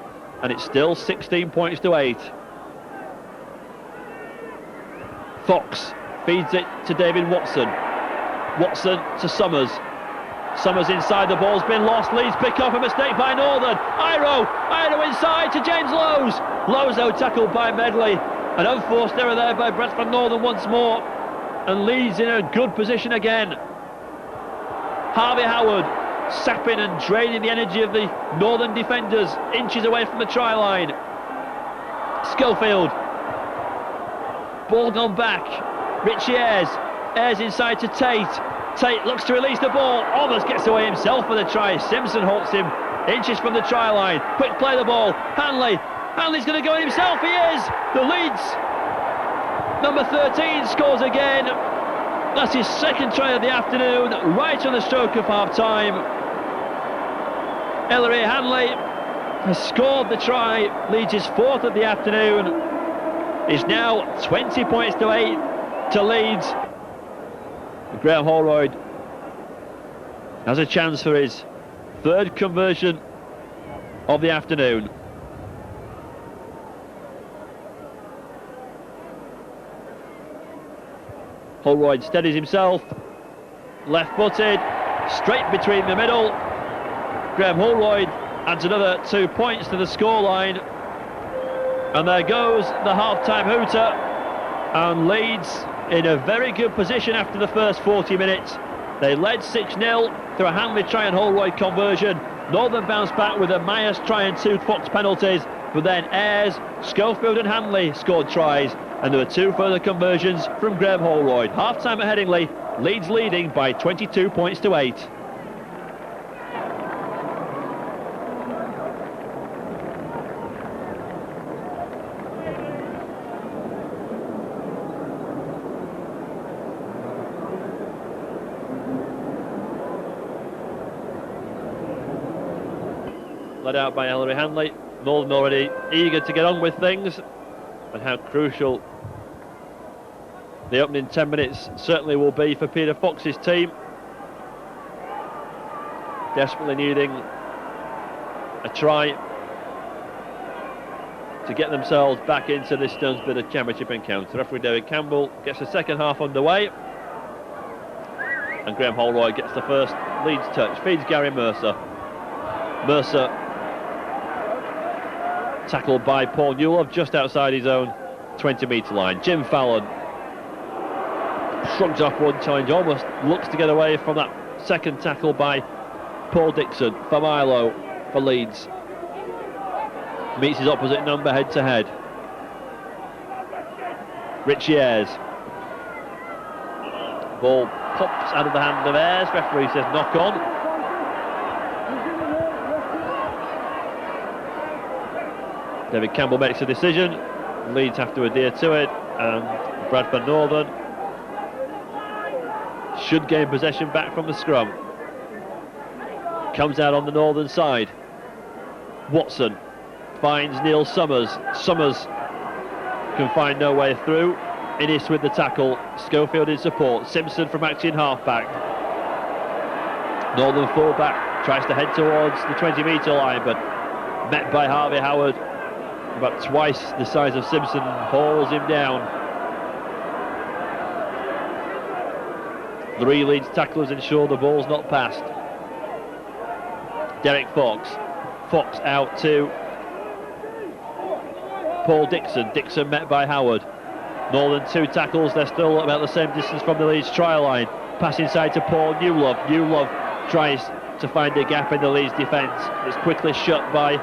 and it's still 16 points to 8. Fox feeds it to David Watson. Watson to Summers. Summers inside, the ball's been lost. Leeds pick up a mistake by Northern. Iro inside to James Lowes. Lowes though tackled by Medley. An unforced error there by Bradford Northern once more. And Leeds in a good position again. Harvey Howard sapping and draining the energy of the Northern defenders, inches away from the try line. Schofield. Ball gone back. Richie Ayres. Ayres inside to Tate. Tate looks to release the ball, almost gets away himself with a try. Simpson halts him inches from the try line. Quick play the ball. Hanley's going to go in himself. He is. The Leeds number 13 scores again. That's his second try of the afternoon, right on the stroke of half time. Ellery Hanley has scored the try. Leeds his fourth of the afternoon. Is now 20 points to 8 to Leeds. Graham Holroyd has a chance for his third conversion of the afternoon. Holroyd steadies himself, left-footed, straight between the middle. Graham Holroyd adds another 2 points to the scoreline. And there goes the half-time hooter, and Leeds in a very good position after the first 40 minutes. They led 6-0 through a Hanley try and Holroyd conversion. Northern bounced back with a Myers try and 2 Fox penalties, but then Ayres, Schofield and Hanley scored tries, and there were 2 further conversions from Graham Holroyd. Half-time at Headingley, Leeds leading by 22 points to 8. Led out by Ellery Hanley. Northern already eager to get on with things, and how crucial the opening 10 minutes certainly will be for Peter Fox's team. Desperately needing a try to get themselves back into this Stones Bidder Championship encounter. Referee David Campbell gets the second half underway, and Graham Holroyd gets the first Leeds touch. Feeds Gary Mercer. Mercer tackled by Paul Newlove just outside his own 20-metre line. Jim Fallon shrugs off one challenge, almost looks to get away from that second tackle by Paul Dixon for Milo for Leeds. Meets his opposite number head to head. Richie Ayres. Ball pops out of the hand of Ayres. Referee says knock on. David Campbell makes a decision. Leeds have to adhere to it, and Bradford Northern should gain possession back from the scrum. Comes out on the northern side. Watson finds Neil Summers. Summers can find no way through. Innes with the tackle. Schofield in support. Simpson from action half-back. Northern full-back tries to head towards the 20-metre line, but met by Harvey Howard, about twice the size of Simpson, hauls him down. 3 Leeds tacklers ensure the ball's not passed. Derek Fox. Fox out to Paul Dixon. Dixon met by Howard. Northern 2 tackles. They're still about the same distance from the Leeds try line. Pass inside to Paul Newlove. Newlove tries to find a gap in the Leeds defence. It's quickly shut by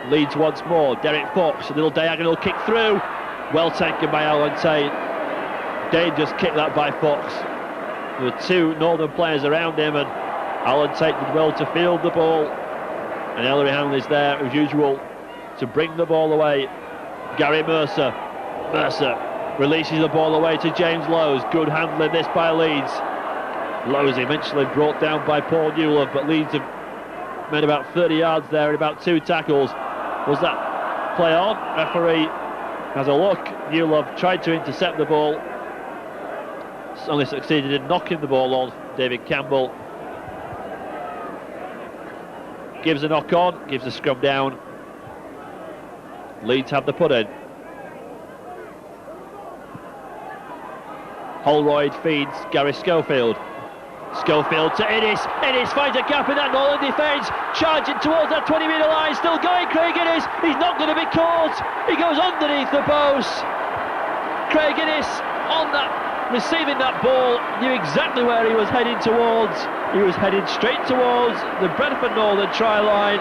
Leeds once more. Derek Fox, a little diagonal kick through. Well taken by Alan Tate. Dangerous kick that by Fox. There were 2 Northern players around him, and Alan Tate did well to field the ball. And Ellery Hanley's there as usual to bring the ball away. Gary Mercer. Mercer releases the ball away to James Lowes. Good handling this by Leeds. Lowes eventually brought down by Paul Newlove, but Leeds have made about 30 yards there in about 2 tackles. Was that play on? Referee has a look. Newlove tried to intercept the ball. Only succeeded in knocking the ball on David Campbell. Gives a knock on, gives a scrum down. Leeds have the put in. Holroyd feeds Gary Schofield. Schofield to Innes. Innes finds a gap in that Northern defence. Charging towards that 20-metre line. Still going, Craig Innes. He's not going to be caught. He goes underneath the post. Craig Innes on that, receiving that ball, knew exactly where he was heading towards. He was heading straight towards the Bradford Northern try line.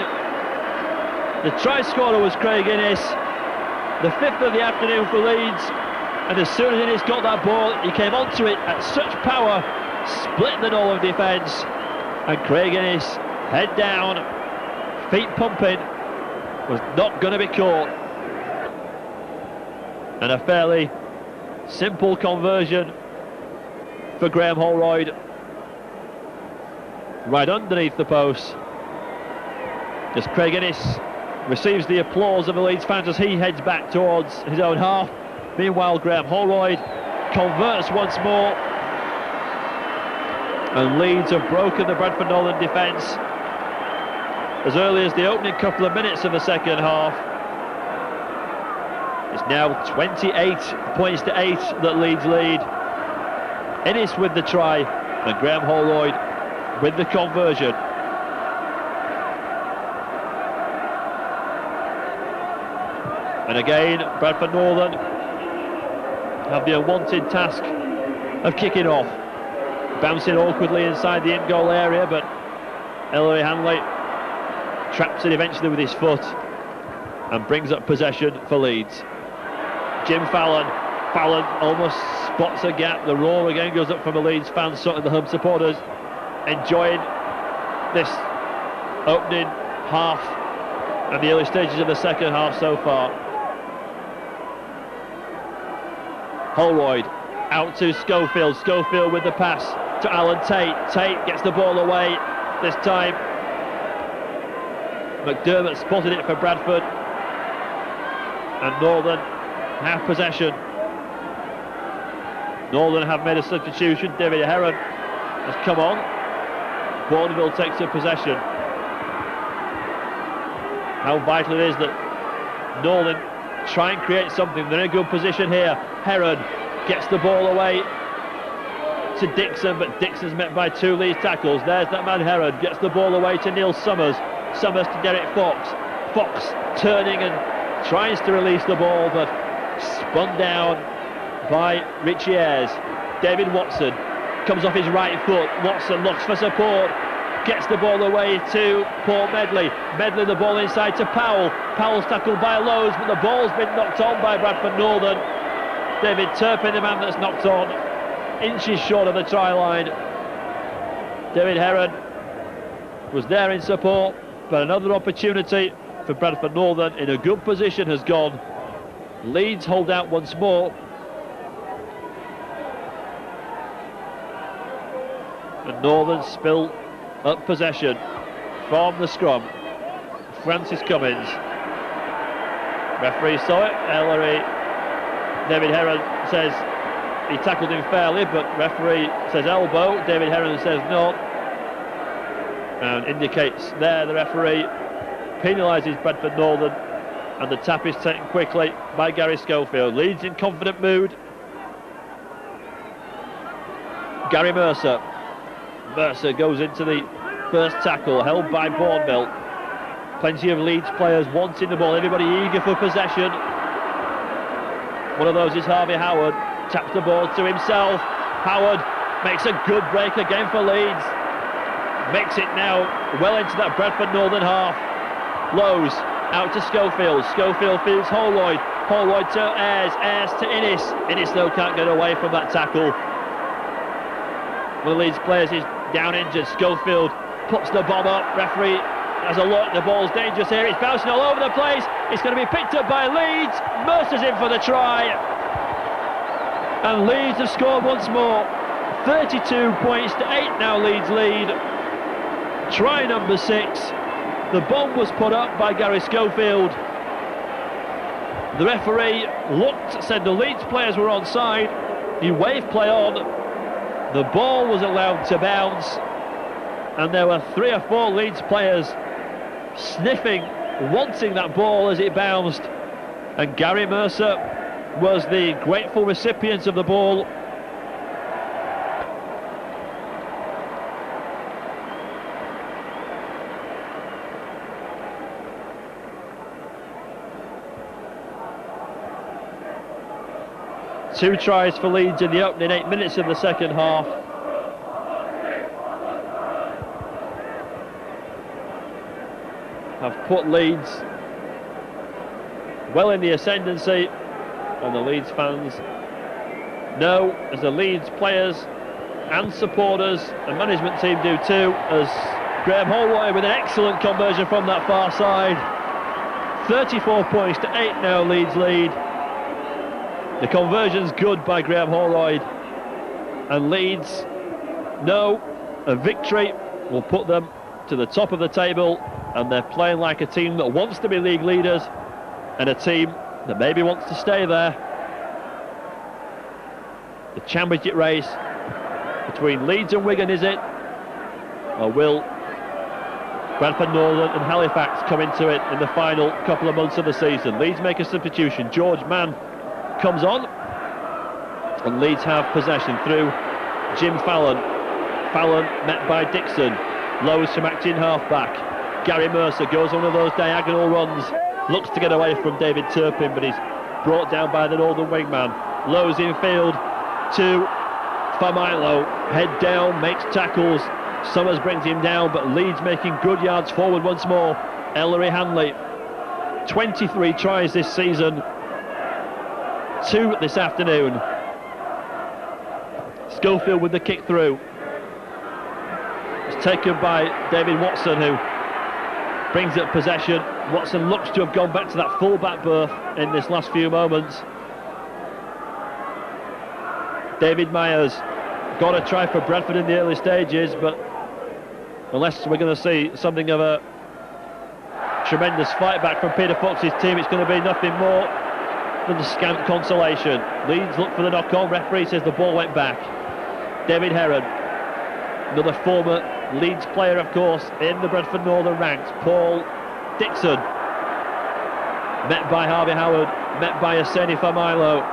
The try scorer was Craig Innes, the 5th of the afternoon for Leeds, and as soon as Innes got that ball, he came onto it at such power, split the Northern defence, and Craig Innes, head down, feet pumping, was not going to be caught. And a fairly simple conversion for Graham Holroyd, right underneath the post, as Craig Innes receives the applause of the Leeds fans as he heads back towards his own half. Meanwhile, Graham Holroyd converts once more, and Leeds have broken the Bradford Northern defence as early as the opening couple of minutes of the second half. It's now 28 points to 8 that Leeds lead. Innes with the try, and Graham Holroyd with the conversion. And again, Bradford Northern have the unwanted task of kicking off. Bouncing awkwardly inside the in-goal area, but Ellery Hanley traps it eventually with his foot and brings up possession for Leeds. Jim Fallon. Fallon almost spots a gap. The roar again goes up from the Leeds fans, sort of the home supporters, enjoying this opening half and the early stages of the second half so far. Holroyd out to Schofield. Schofield with the pass to Alan Tate. Tate gets the ball away. This time McDermott spotted it for Bradford, and Northern have possession. Northern have made a substitution. David Heron has come on. Bourneville takes up possession. How vital it is that Northern try and create something. They're in a good position here. Heron gets the ball away to Dixon, but Dixon's met by 2 Leeds tackles. There's that man Heron, gets the ball away to Neil Summers. Summers to Derek Fox. Fox turning and tries to release the ball, but spun down by Richie Ayres. David Watson comes off his right foot. Watson looks for support, gets the ball away to Paul Medley. Medley the ball inside to Powell. Powell's tackled by Lowes, but the ball's been knocked on by Bradford Northern. David Turpin, the man that's knocked on, inches short of the try line. David Heron was there in support, but another opportunity for Bradford Northern in a good position has gone. Leeds hold out once more. And Northern spill up possession from the scrum. Francis Cummins. Referee saw it. Ellery. David Heron says he tackled him fairly, but referee says elbow. David Heron says no, and indicates there the referee penalises Bradford Northern, and the tap is taken quickly by Gary Schofield. Leeds in confident mood. Gary Mercer. Mercer goes into the first tackle, held by Bourneville. Plenty of Leeds players wanting the ball, everybody eager for possession. One of those is Harvey Howard, taps the ball to himself. Howard makes a good break again for Leeds. Makes it now well into that Bradford Northern half. Lowe's out to Schofield. Schofield feeds Holroyd. Holroyd to Ayres. Ayres to Innes. Innes though can't get away from that tackle. One of the Leeds players is down injured. Schofield puts the bomb up. Referee has a look. The ball's dangerous here. It's bouncing all over the place. It's going to be picked up by Leeds. Mercer's in for the try. And Leeds have scored once more. 32 points to 8 now Leeds lead. Try number 6. The bomb was put up by Gary Schofield. The referee looked, said the Leeds players were onside. He waved play on. The ball was allowed to bounce, and there were 3 or 4 Leeds players sniffing, wanting that ball as it bounced, and Gary Mercer was the grateful recipient of the ball. Two tries for Leeds in the opening 8 minutes of the second half. Have put Leeds well in the ascendancy, and the Leeds fans know, as the Leeds players and supporters and management team do too, as Graham Holroyd with an excellent conversion from that far side. 34 points to 8 now Leeds lead. The conversion's good by Graham Holroyd, and Leeds know a victory will put them to the top of the table, and they're playing like a team that wants to be league leaders and a team that maybe wants to stay there. The championship race between Leeds and Wigan, is it? Or will Bradford Northern and Halifax come into it in the final couple of months of the season? Leeds make a substitution. George Mann comes on, and Leeds have possession through Jim Fallon. Fallon met by Dixon. Lowe's from acting half-back. Gary Mercer goes on one of those diagonal runs, looks to get away from David Turpin, but he's brought down by the Northern wingman. Lowe's in field to Familo, head down, makes tackles. Summers brings him down, but Leeds making good yards forward once more. Ellery Hanley, 23 tries this season, 2 this afternoon. Schofield with the kick through. It's taken by David Watson, who brings up possession. Watson looks to have gone back to that full-back berth in this last few moments. David Myers got a try for Bradford in the early stages, but unless we're going to see something of a tremendous fight back from Peter Fox's team, it's going to be nothing more than the scant consolation. Leeds look for the knock-on. Referee says the ball went back. David Heron, another former Leeds player, of course, in the Bradford Northern ranks. Paul Dixon, met by Harvey Howard, met by Aseni Familo.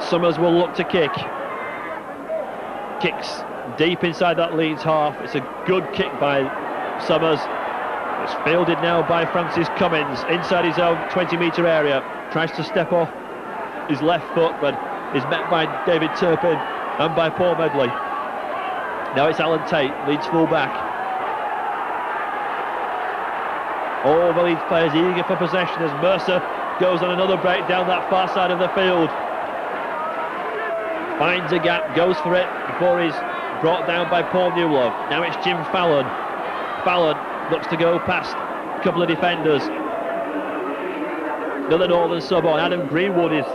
Summers will look to kick. Kicks deep inside that Leeds half. It's a good kick by Summers. It's fielded now by Francis Cummins inside his own 20-metre area. Tries to step off his left foot, but is met by David Turpin and by Paul Medley. Now it's Alan Tate, Leeds full-back. All the Leeds players eager for possession as Mercer goes on another break down that far side of the field. finds a gap, goes for it before he's brought down by Paul Newlove. Now it's Jim Fallon. Fallon looks to go past a couple of defenders. Another Northern sub on. Adam Greenwood is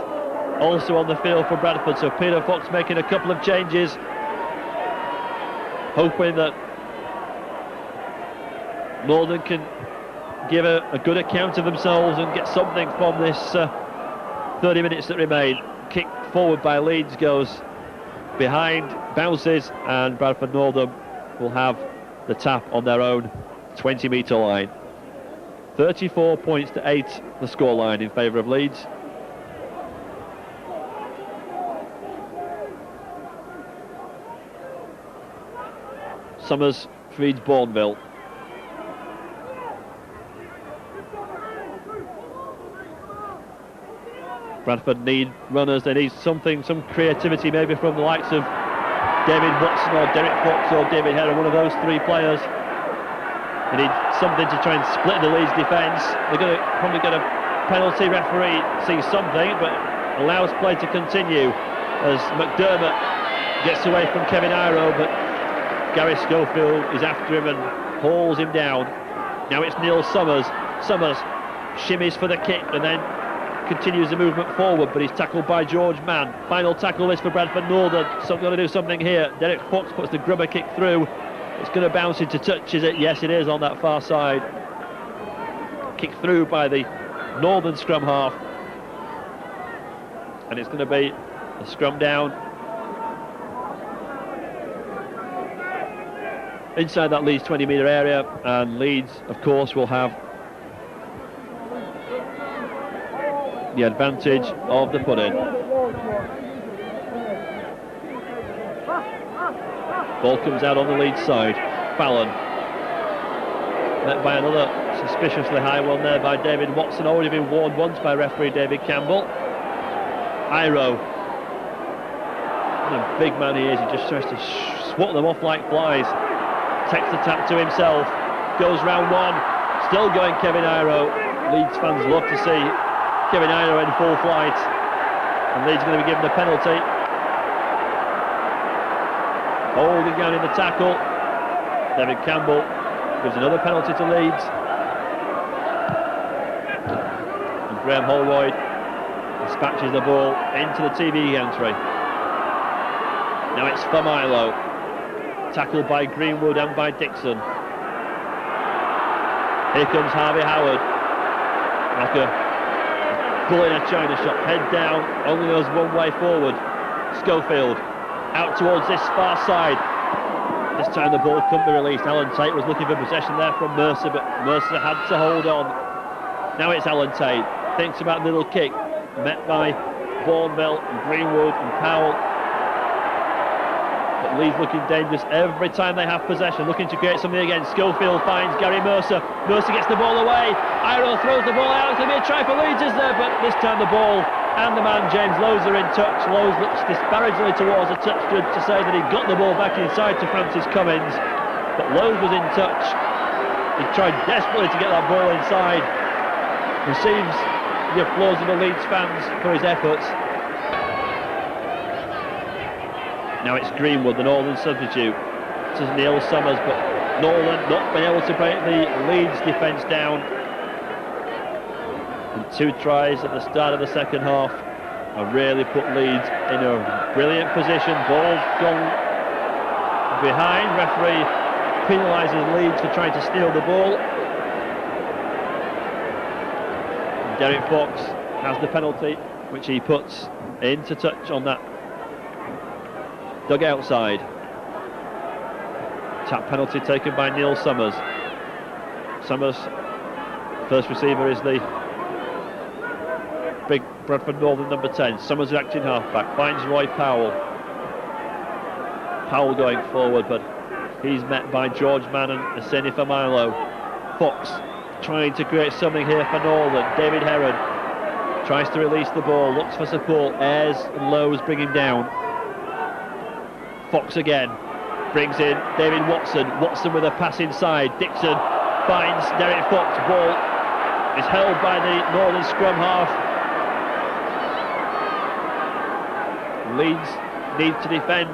also on the field for Bradford, so Peter Fox making a couple of changes, hoping that Northern can give a good account of themselves and get something from this 30 minutes that remain. Kick forward by Leeds goes behind, bounces, and Bradford Northern will have the tap on their own 20-metre line. 34 points to 8 the scoreline in favour of Leeds. Summers feeds Bourneville. Bradford need runners, they need something, some creativity maybe from the likes of David Watson or Derek Fox or David Heron, one of those three players. They need something to try and split the Leeds defence. They're going to probably get a penalty. Referee sees something but allows play to continue as McDermott gets away from Kevin Iro, but Gary Schofield is after him and hauls him down. Now it's Neil Summers. Summers shimmies for the kick and then continues the movement forward, but he's tackled by George Mann. Final tackle is for Bradford Northern, so going to do something here. Derek Fox puts the grubber kick through. It's going to bounce into touch, is it? Yes, it is, on that far side. Kick through by the Northern scrum half, and it's going to be a scrum down inside that Leeds 20-metre area, and Leeds, of course, will have the advantage of the put-in. Ball comes out on the Leeds side. Fallon met by another suspiciously high one there by David Watson, already been warned once by referee David Campbell. Iro, what a big man he is, he just tries to swat them off like flies. Takes the tap to himself, goes round one, still going Kevin Iro. Leeds fans love to see Kevin Iro in full flight, and Leeds are going to be given a penalty. Holding down in the tackle. David Campbell gives another penalty to Leeds. And Graham Holroyd dispatches the ball into the TV entry. Now it's for Milo. Tackled by Greenwood and by Dixon. Here comes Harvey Howard. Like a bull in a china shop, head down, only knows one way forward. Schofield out towards this far side. This time the ball couldn't be released. Alan Tate was looking for possession there from Mercer, but Mercer had to hold on. Now it's Alan Tate, thinks about the little kick, met by Bourneville and Greenwood and Powell. But Leeds looking dangerous every time they have possession, looking to create something again. Schofield finds Gary Mercer. Mercer gets the ball away. Iro throws the ball out. It's going to be a try for Leeds, is there? But this time the ball and the man James Lowe's are in touch. Lowe's looks disparagingly towards the touch judge to say that he got the ball back inside to Francis Cummins, but Lowe's was in touch. He tried desperately to get that ball inside. Receives the applause of the Leeds fans for his efforts. Now it's Greenwood, the Northern substitute. This is Neil Summers, but Northern not been able to break the Leeds defence down. And 2 tries at the start of the second half have really put Leeds in a brilliant position. Ball's gone behind. Referee penalises Leeds for trying to steal the ball. And Derek Fox has the penalty, which he puts into touch on that dugout side. Tap penalty taken by Neil Summers. Summers, first receiver, is the big Bradford Northern number 10. Summers acting halfback, finds Roy Powell. Powell going forward, but he's met by George Mann and Aseni Familo. Fox trying to create something here for Northern. David Heron tries to release the ball, looks for support. Ayres and Lowe's bring him down. Fox again brings in David Watson. Watson with a pass inside. Dixon finds Derek Fox. Ball is held by the Northern scrum half. Leeds needs to defend.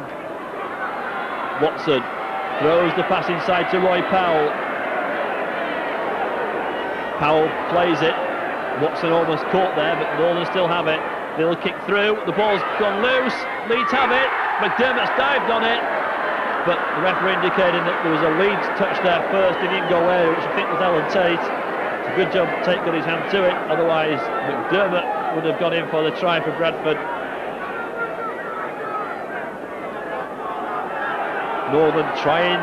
Watson throws the pass inside to Roy Powell. Powell plays it. Watson almost caught there, but Northern still have it. They'll kick through. The ball's gone loose. Leeds have it. McDermott's dived on it, but the referee indicating that there was a Leeds touch there first. He didn't go away, which I think was Alan Tate. It's a good job Tate got his hand to it. Otherwise, McDermott would have gone in for the try for Bradford. Northern trying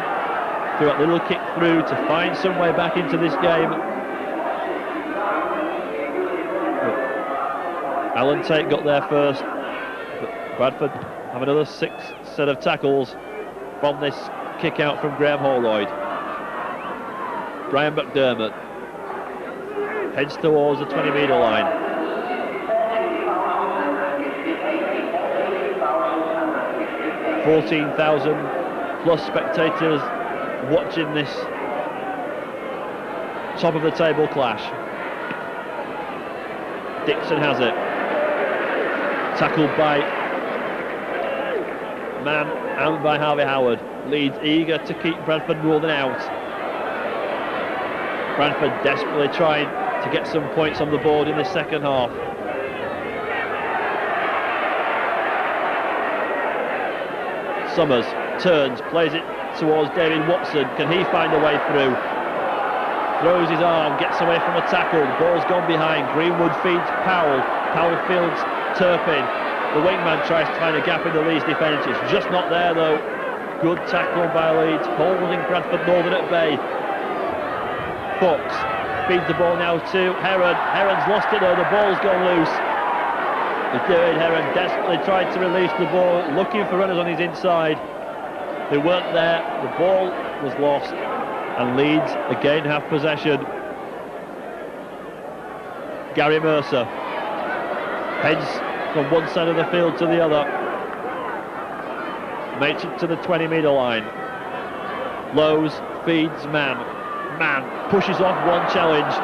through that little kick through to find some way back into this game. Alan Tate got there first, but Bradford have another 6 set of tackles from this kick out from Graham Holroyd. Brian McDermott heads towards the 20-metre line. +14,000 spectators watching this top of the table clash. Dixon has it. Tackled by Mann and by Harvey Howard. Leeds eager to keep Bradford Northern out. Bradford desperately trying to get some points on the board in the second half. Summers turns, plays it towards David Watson. Can he find a way through? Throws his arm, gets away from a tackle. The ball's gone behind. Greenwood feeds Powell. Powell fields Turpin. The wingman tries to find a gap in the Leeds defence. It's just not there though. Good tackle by Leeds, holding Bradford Northern at bay. Fox feeds the ball now to Heron. Heron's lost it though, the ball's gone loose. David Heron desperately tried to release the ball, looking for runners on his inside. They weren't there, the ball was lost, and Leeds again have possession. Gary Mercer heads from one side of the field to the other. Makes it to the 20-metre line. Lowe's feeds Mann. Mann pushes off one challenge.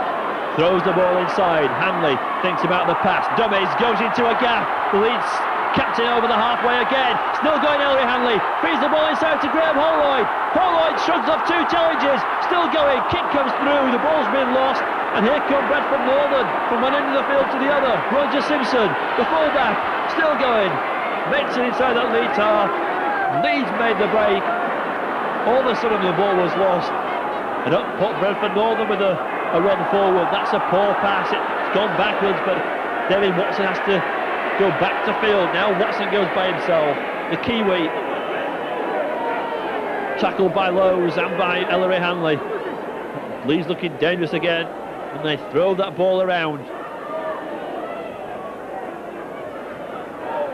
Throws the ball inside. Hanley thinks about the pass. Dummies goes into a gap. The Leeds captain over the halfway again. Still going Ellery Hanley. Feeds the ball inside to Graham Holroyd. Holroyd shrugs off 2 challenges. Still going. Kick comes through. The ball's been lost. And here come Bradford Northern from one end of the field to the other. Roger Simpson, the fullback, still going. Makes it inside that Leeds half. Leeds made the break. All of a sudden the ball was lost. And up put Bradford Northern with a run forward. That's a poor pass. It's gone backwards, but David Watson has to go back to field. Now Watson goes by himself. The Kiwi. Tackled by Lowe's and by Ellery Hanley. Leeds looking dangerous again. And they throw that ball around.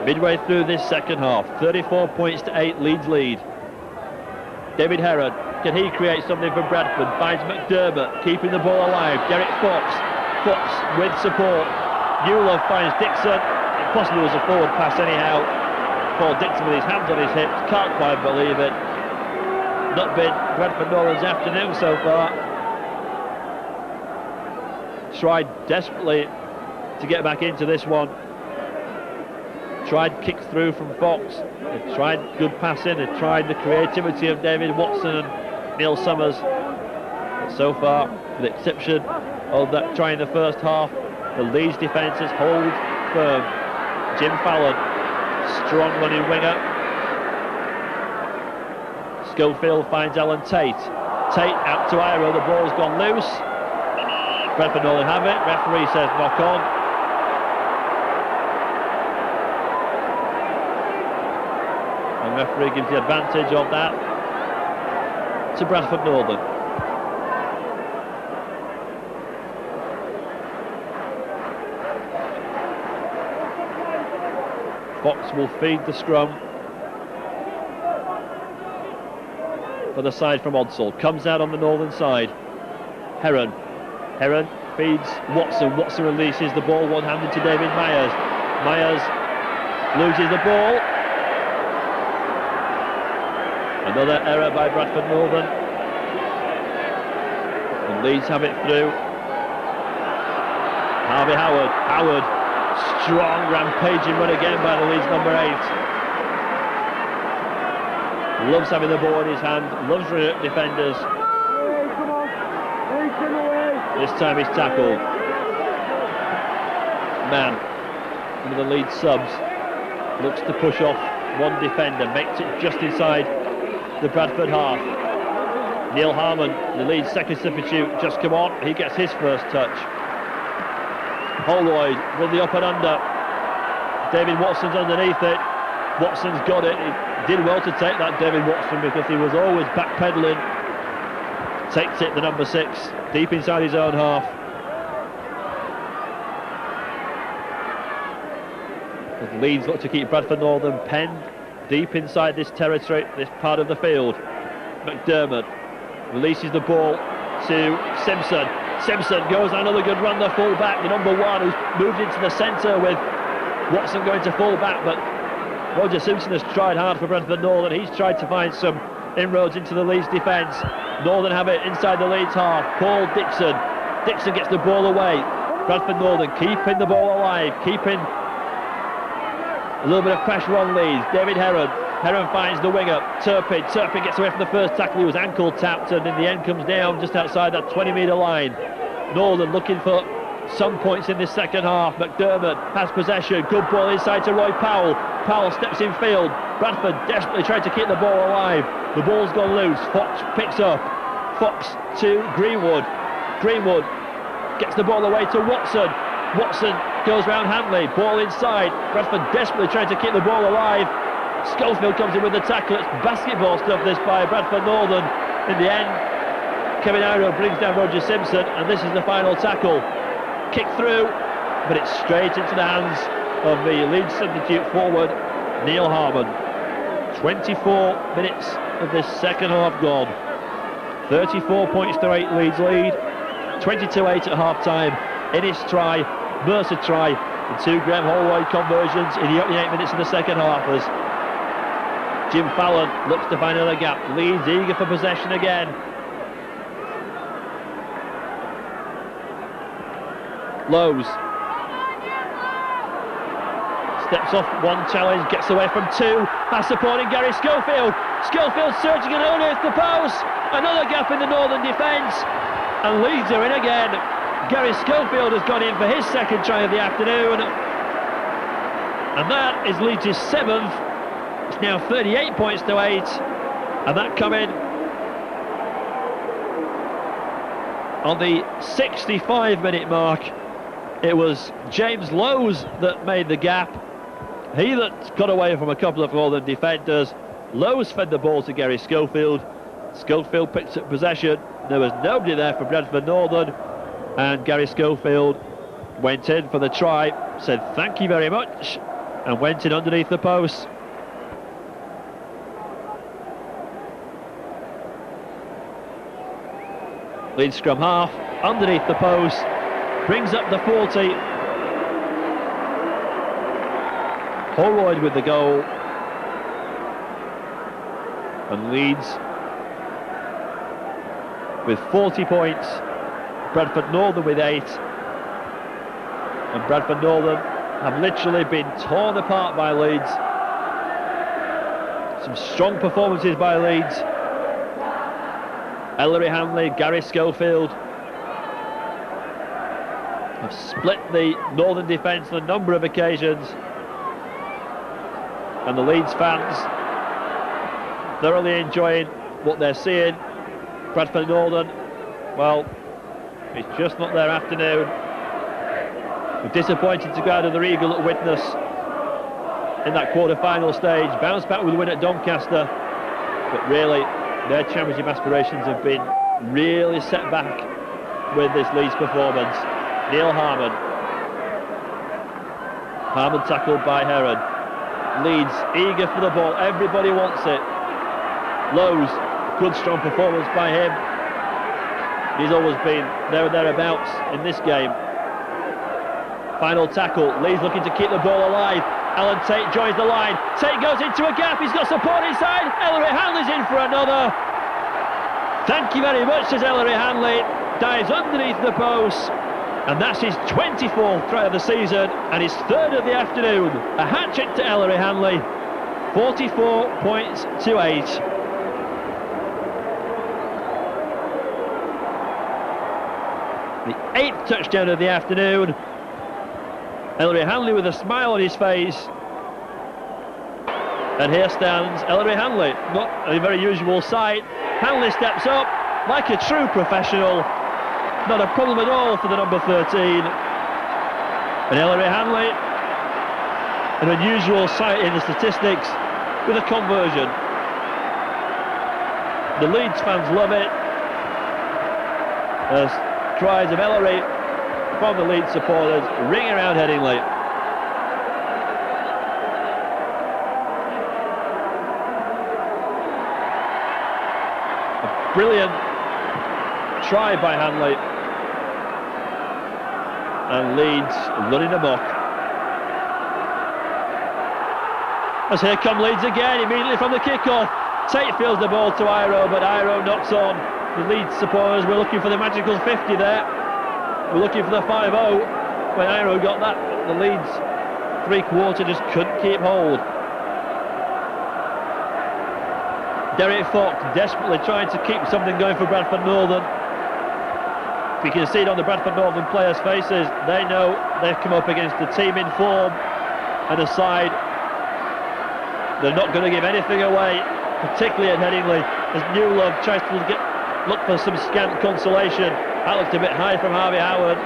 Midway through this second half, 34 points to 8, Leeds lead. David Heron, can he create something for Bradford? Finds McDermott, keeping the ball alive. Derek Fox, Fox with support. Newlove finds Dixon. It possibly was a forward pass anyhow. Paul Dixon with his hands on his hips, can't quite believe it. Not been Bradford Northern's afternoon so far. Tried desperately to get back into this one. Tried kicks through from Fox. They tried good passing. They tried the creativity of David Watson and Neil Summers. But so far, with the exception of that try in the first half, the Leeds defences hold firm. Jim Fallon, strong running winger. Schofield finds Alan Tate. Tate out to Iro. The ball's gone loose. Bradford Northern have it. Referee says knock on. And referee gives the advantage of that to Bradford Northern. Fox will feed the scrum for the side from Odsall. Comes out on the northern side. Heron feeds Watson. Watson releases the ball one-handed to David Myers. Myers loses the ball. Another error by Bradford Northern. And Leeds have it through. Harvey Howard. Strong rampaging run again by the Leeds number 8. Loves having the ball in his hand, loves running at defenders. This time he's tackled. Man, one of the Leeds subs, looks to push off one defender, makes it just inside the Bradford half. Neil Harmon, the Leeds second substitute, just come on, he gets his first touch. Holroyd with the up and under. David Watson's underneath it. Watson's got it. He did well to take that, David Watson, because he was always backpedaling. Takes it, the number 6, deep inside his own half. As Leeds look to keep Bradford Northern penned deep inside this territory, this part of the field. McDermott releases the ball to Simpson. Simpson goes on another good run, the full-back, the number 1, who's moved into the centre with Watson going to full-back, but Roger Simpson has tried hard for Bradford Northern. He's tried to find some inroads into the Leeds defence. Northern have it inside the Leeds half. Paul Dixon. Dixon gets the ball away. Bradford Northern keeping the ball alive, keeping a little bit of pressure on Leeds. David Heron. Heron finds the winger, Turpin. Turpin gets away from the first tackle. He was ankle tapped and in the end comes down just outside that 20-metre line. Northern looking for some points in this second half. McDermott has possession. Good ball inside to Roy Powell. Powell steps in field. Bradford desperately trying to keep the ball alive. The ball's gone loose. Fox picks up. Fox to Greenwood. Greenwood gets the ball away to Watson. Watson goes round Hanley. Ball inside. Bradford desperately trying to keep the ball alive. Schofield comes in with the tackle. It's basketball stuff this by Bradford Northern. In the end, Kevin Iro brings down Roger Simpson, and this is the final tackle. Kick through, but it's straight into the hands of the Leeds substitute forward, Neil Harmon. 24 minutes of this second half gone. 34 points to 8 Leeds lead. 22-8 at half-time. Innis try, Mercer try, and 2 Graham Holroyd conversions in the opening 8 minutes of the second half as Jim Fallon looks to find another gap. Leeds eager for possession again. Lowe's steps off one challenge, gets away from 2, has supporting Gary Schofield. Schofield surging and underneath the post. Another gap in the Northern defence, and Leeds are in again. Gary Schofield has gone in for his second try of the afternoon, and that is Leeds' 7th. It's now 38 points to 8, and that coming on the 65-minute mark. It was James Lowe's that made the gap. He that got away from a couple of Northern defenders. Lowe's fed the ball to Gary Schofield. Schofield picked up possession. There was nobody there for Bradford Northern, and Gary Schofield went in for the try, said thank you very much, and went in underneath the post. Leeds scrum half, underneath the post, brings up the 40. Holroyd with the goal, and Leeds with 40 points, Bradford Northern with 8, and Bradford Northern have literally been torn apart by Leeds. Some strong performances by Leeds. Ellery Hanley, Gary Schofield have split the Northern defence on a number of occasions, and the Leeds fans thoroughly enjoying what they're seeing. Bradford Northern, well, it's just not their afternoon. We're disappointed to go out of the Eagle at Widnes in that quarter-final stage. Bounced back with a win at Doncaster, but really their championship aspirations have been really set back with this Leeds performance. Neil Harmon. Harmon tackled by Heron. Leeds eager for the ball, everybody wants it. Lowe's, good strong performance by him. He's always been there and thereabouts in this game. Final tackle, Leeds looking to keep the ball alive. Alan Tate joins the line. Tate goes into a gap, he's got support inside. Ellery Hanley's in for another. Thank you very much, says Ellery Hanley. Dives underneath the post. And that's his 24th try of the season and his 3rd of the afternoon. A hat-trick to Ellery Hanley. 44 points to 8. The 8th touchdown of the afternoon. Ellery Hanley with a smile on his face. And here stands Ellery Hanley, not a very usual sight. Hanley steps up like a true professional. Not a problem at all for the number 13. And Ellery Hanley, an unusual sight in the statistics, with a conversion. The Leeds fans love it, as cries of Ellery from the Leeds supporters ring around Headingley. A brilliant try by Hanley, and Leeds running amok. As here come Leeds again, immediately from the kickoff. Tate fields the ball to Iro, but Iro knocks on. The Leeds supporters were looking for the magical 50 there. We're looking for the 5-0. When Iro got that, the Leeds three-quarter just couldn't keep hold. Derek Fox desperately trying to keep something going for Bradford Northern. We can see it on the Bradford Northern players' faces. They know they've come up against a team in form and a side they're not going to give anything away, particularly at Headingley, as Newlove tries to look for some scant consolation. That looked a bit high from Harvey Howard.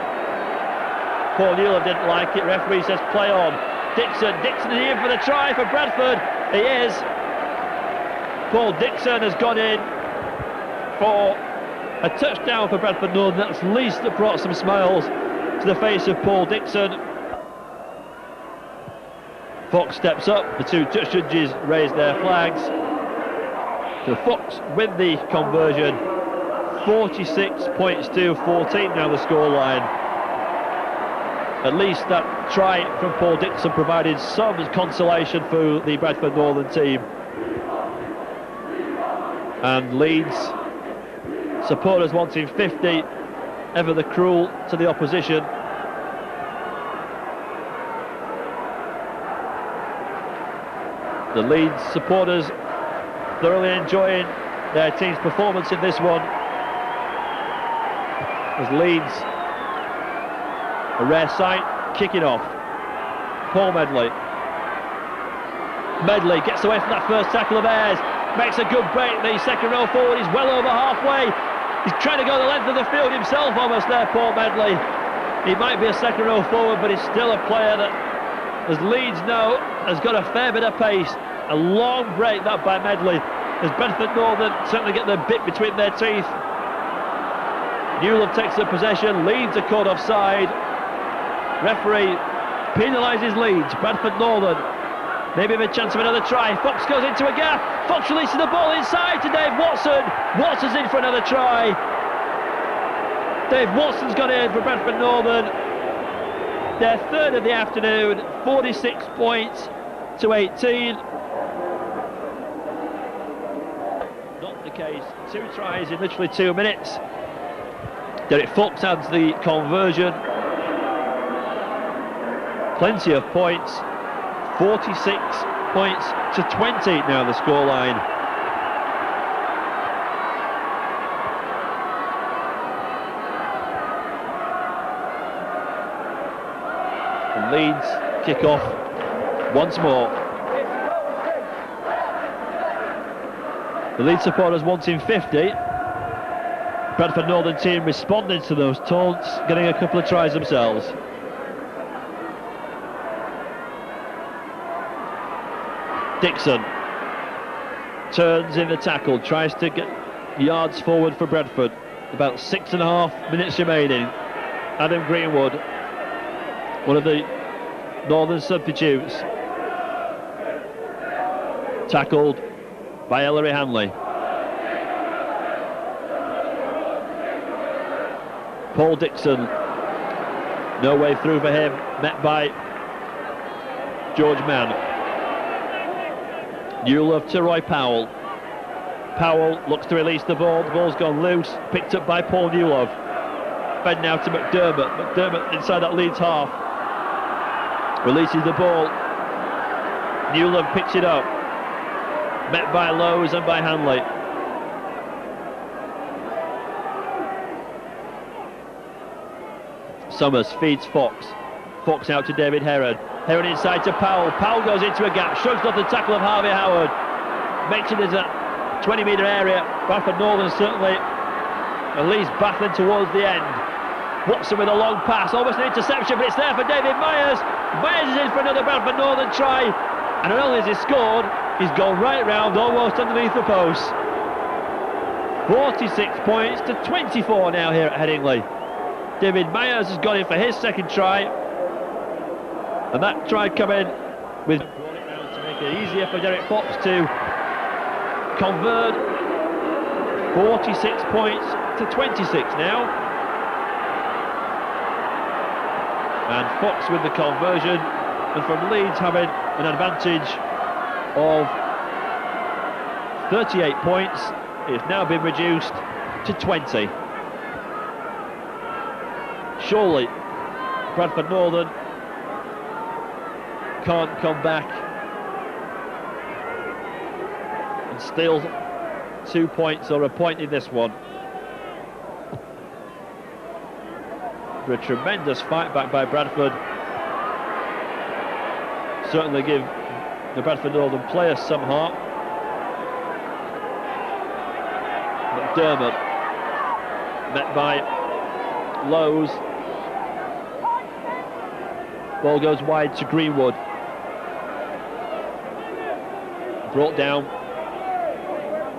Paul Newlove didn't like it. Referee says play on. Dixon is in for the try for Bradford. He is. Paul Dixon has gone in for a touchdown for Bradford Northern. That's the least that brought some smiles to the face of Paul Dixon. Fox steps up, the two judges raise their flags. So Fox with the conversion, 46 points to 14 now the scoreline. At least that try from Paul Dixon provided some consolation for the Bradford Northern team. And Leeds supporters wanting 50, ever the cruel to the opposition. The Leeds supporters thoroughly enjoying their team's performance in this one. As Leeds, a rare sight, kicking off. Paul Medley. Medley gets away from that first tackle of Ayres, makes a good break. The second row forward is well over halfway. He's trying to go the length of the field himself almost there, Paul Medley. He might be a second row forward, but he's still a player that, as Leeds know, has got a fair bit of pace. A long break that by Medley, as Bradford Northern certainly get the bit between their teeth. Newlove takes the possession. Leeds are caught offside. Referee penalises Leeds. Bradford Northern maybe have a chance of another try. Fox goes into a gap. Fox releases the ball inside to Dave Watson. Watson's in for another try. Dave Watson's got in for Bradford Northern. Their third of the afternoon, 46 points to 18. Not the case. Two tries in literally 2 minutes. Derek Fox adds the conversion. Plenty of points. 46 points to 20 now the scoreline. And Leeds kick off once more. The Leeds supporters wanting 50. Bradford Northern team responding to those taunts, getting a couple of tries themselves. Dixon turns in the tackle, tries to get yards forward for Bradford. About 6.5 minutes remaining. Adam Greenwood, one of the Northern substitutes, tackled by Ellery Hanley. Paul Dixon, no way through for him, met by George Mann. Newlove to Roy Powell. Powell looks to release the ball's gone loose, picked up by Paul Newlove. Fed now to McDermott. McDermott inside that Leeds half. Releases the ball. Newlove picks it up. Met by Lowe's and by Hanley. Summers feeds Fox. Fox out to David Heron. Heron inside to Powell. Powell goes into a gap, shrugs off the tackle of Harvey Howard. Makes it as a 20-metre area. Bradford Northern certainly at least battling towards the end. Watson with a long pass, almost an interception, but it's there for David Myers. Myers is in for another Bradford Northern try, and not only has he scored, he's gone right round, almost underneath the post. 46 points to 24 now here at Headingley. David Myers has gone in for his second try, and that try coming with brought it round to make it easier for Derek Fox to convert. 46 points to 26 now, and Fox with the conversion, and from Leeds having an advantage of 38 points, it's now been reduced to 20. Surely Bradford Northern can't come back and steal 2 points or a point in this one. A tremendous fight back by Bradford. Certainly give the Bradford Northern players some heart. McDermott met by Lowe's. Ball goes wide to Greenwood. Brought down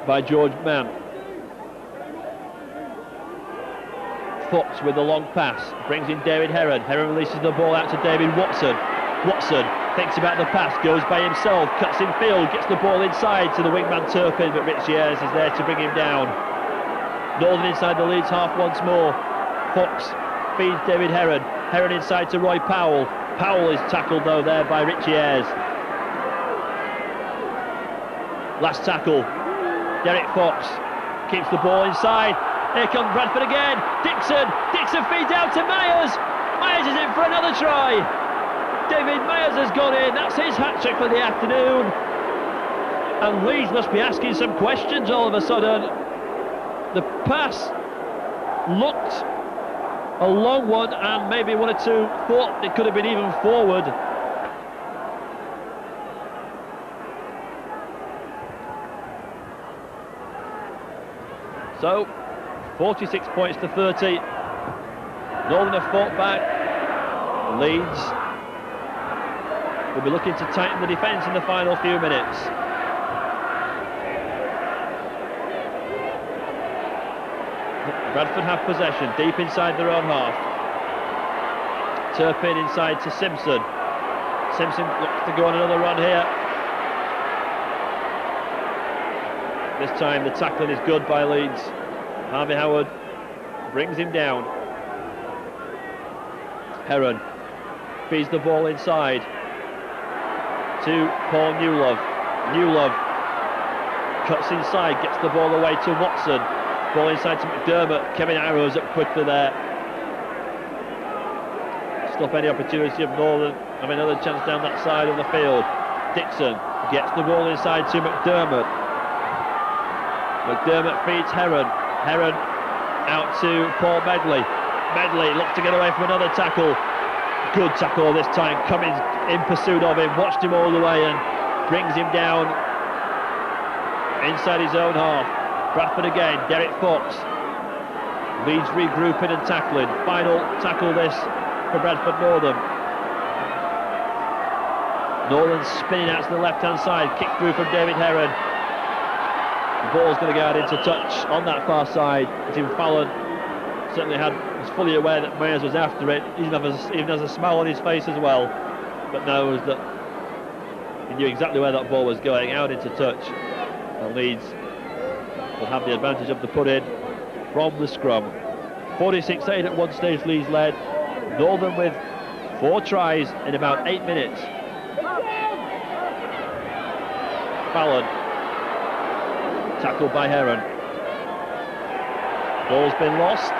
by George Mann. Fox with the long pass, brings in David Heron. Heron releases the ball out to David Watson. Watson thinks about the pass, goes by himself, cuts in field, gets the ball inside to the wingman Turpin, but Rich Ayres is there to bring him down. Northern inside the Leeds half once more. Fox feeds David Heron. Heron inside to Roy Powell. Powell is tackled though there by Rich Ayres. Last tackle, Derek Fox keeps the ball inside. Here comes Bradford again. Dixon feeds out to Myers. Myers is in for another try. David Myers has gone in. That's his hat-trick for the afternoon. And Leeds must be asking some questions all of a sudden. The pass looked a long one, and maybe one or two thought it could have been even forward. So 46 points to 30. Northern have fought back. Leeds will be looking to tighten the defence in the final few minutes. Bradford have possession deep inside their own half. Turpin inside to Simpson. Simpson looks to go on another run here. This time the tackling is good by Leeds. Harvey Howard brings him down. Heron feeds the ball inside to Paul Newlove. Newlove cuts inside, gets the ball away to Watson. Ball inside to McDermott. Kevin Arrows up quickly there. Stop any opportunity of Northern having another chance down that side of the field. Dixon gets the ball inside to McDermott. McDermott feeds Heron. Heron out to Paul Medley. Medley looks to get away from another tackle. Good tackle this time. Cummins in pursuit of him. Watched him all the way and brings him down inside his own half. Bradford again. Derek Fox. Leeds regrouping and tackling. Final tackle this for Bradford Northern. Northern spinning out to the left-hand side. Kick through from David Heron. The ball's going to go out into touch on that far side. Tim Fallon certainly was fully aware that Myers was after it, even has a smile on his face as well, but knows that he knew exactly where that ball was going, out into touch, and Leeds will have the advantage of the put-in from the scrum. 46-8 at one stage, Leeds led. Northern with 4 tries in about 8 minutes. Fallon tackled by Heron. Ball's been lost.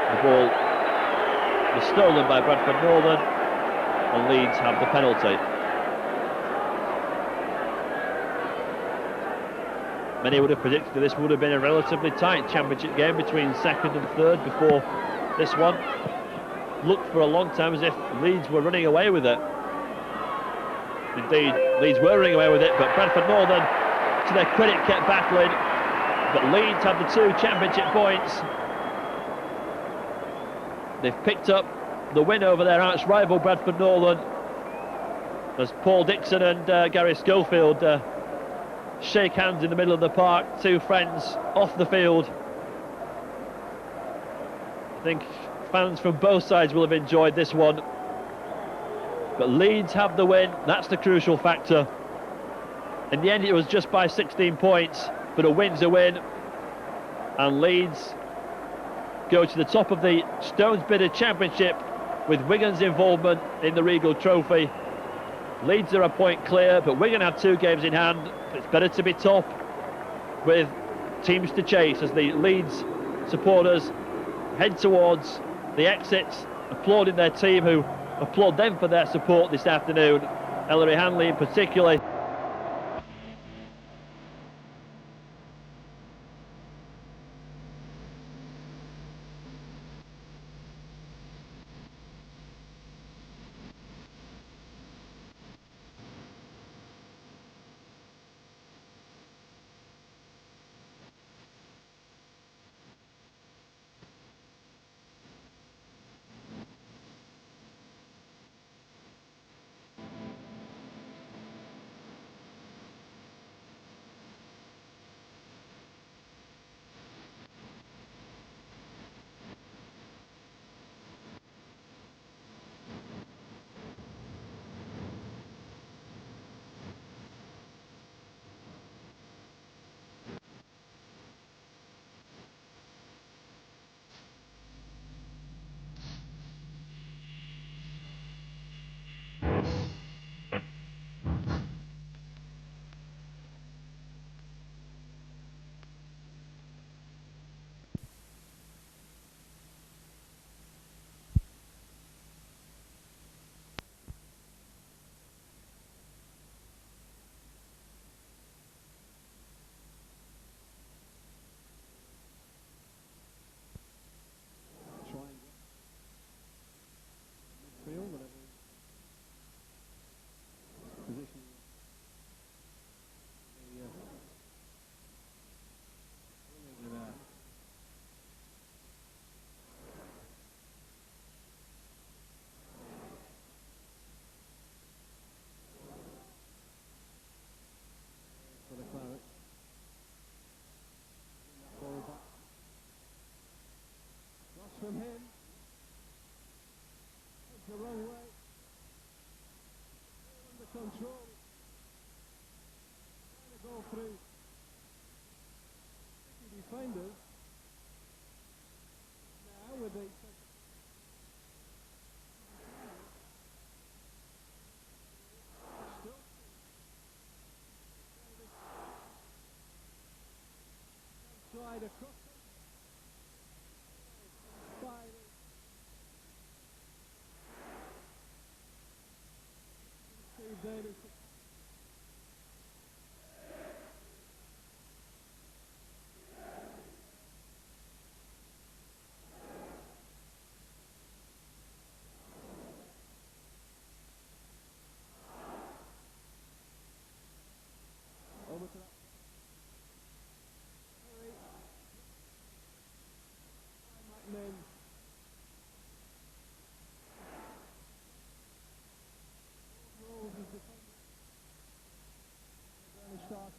The ball was stolen by Bradford Northern, and Leeds have the penalty. Many would have predicted that this would have been a relatively tight championship game between second and third before this one. Looked for a long time as if Leeds were running away with it. Indeed, Leeds were running away with it, but Bradford Northern, to their credit, kept battling. But Leeds have the 2 championship points. They've picked up the win over their arch-rival Bradford Northern, as Paul Dixon and Gary Schofield shake hands in the middle of the park, 2 friends off the field. I think fans from both sides will have enjoyed this one. But Leeds have the win, that's the crucial factor. In the end it was just by 16 points, but a win's a win. And Leeds go to the top of the Stones Bidder Championship with Wigan's involvement in the Regal Trophy. Leeds are a point clear, but Wigan have 2 games in hand. It's better to be top with teams to chase as the Leeds supporters head towards the exits, applauding their team, who applaud them for their support this afternoon. Ellery Hanley in particular. From him, the wrong way, under control, trying to go through tricky defenders, now with the slide across. Davis. Over to that. McMinn. Rolls is defending. Started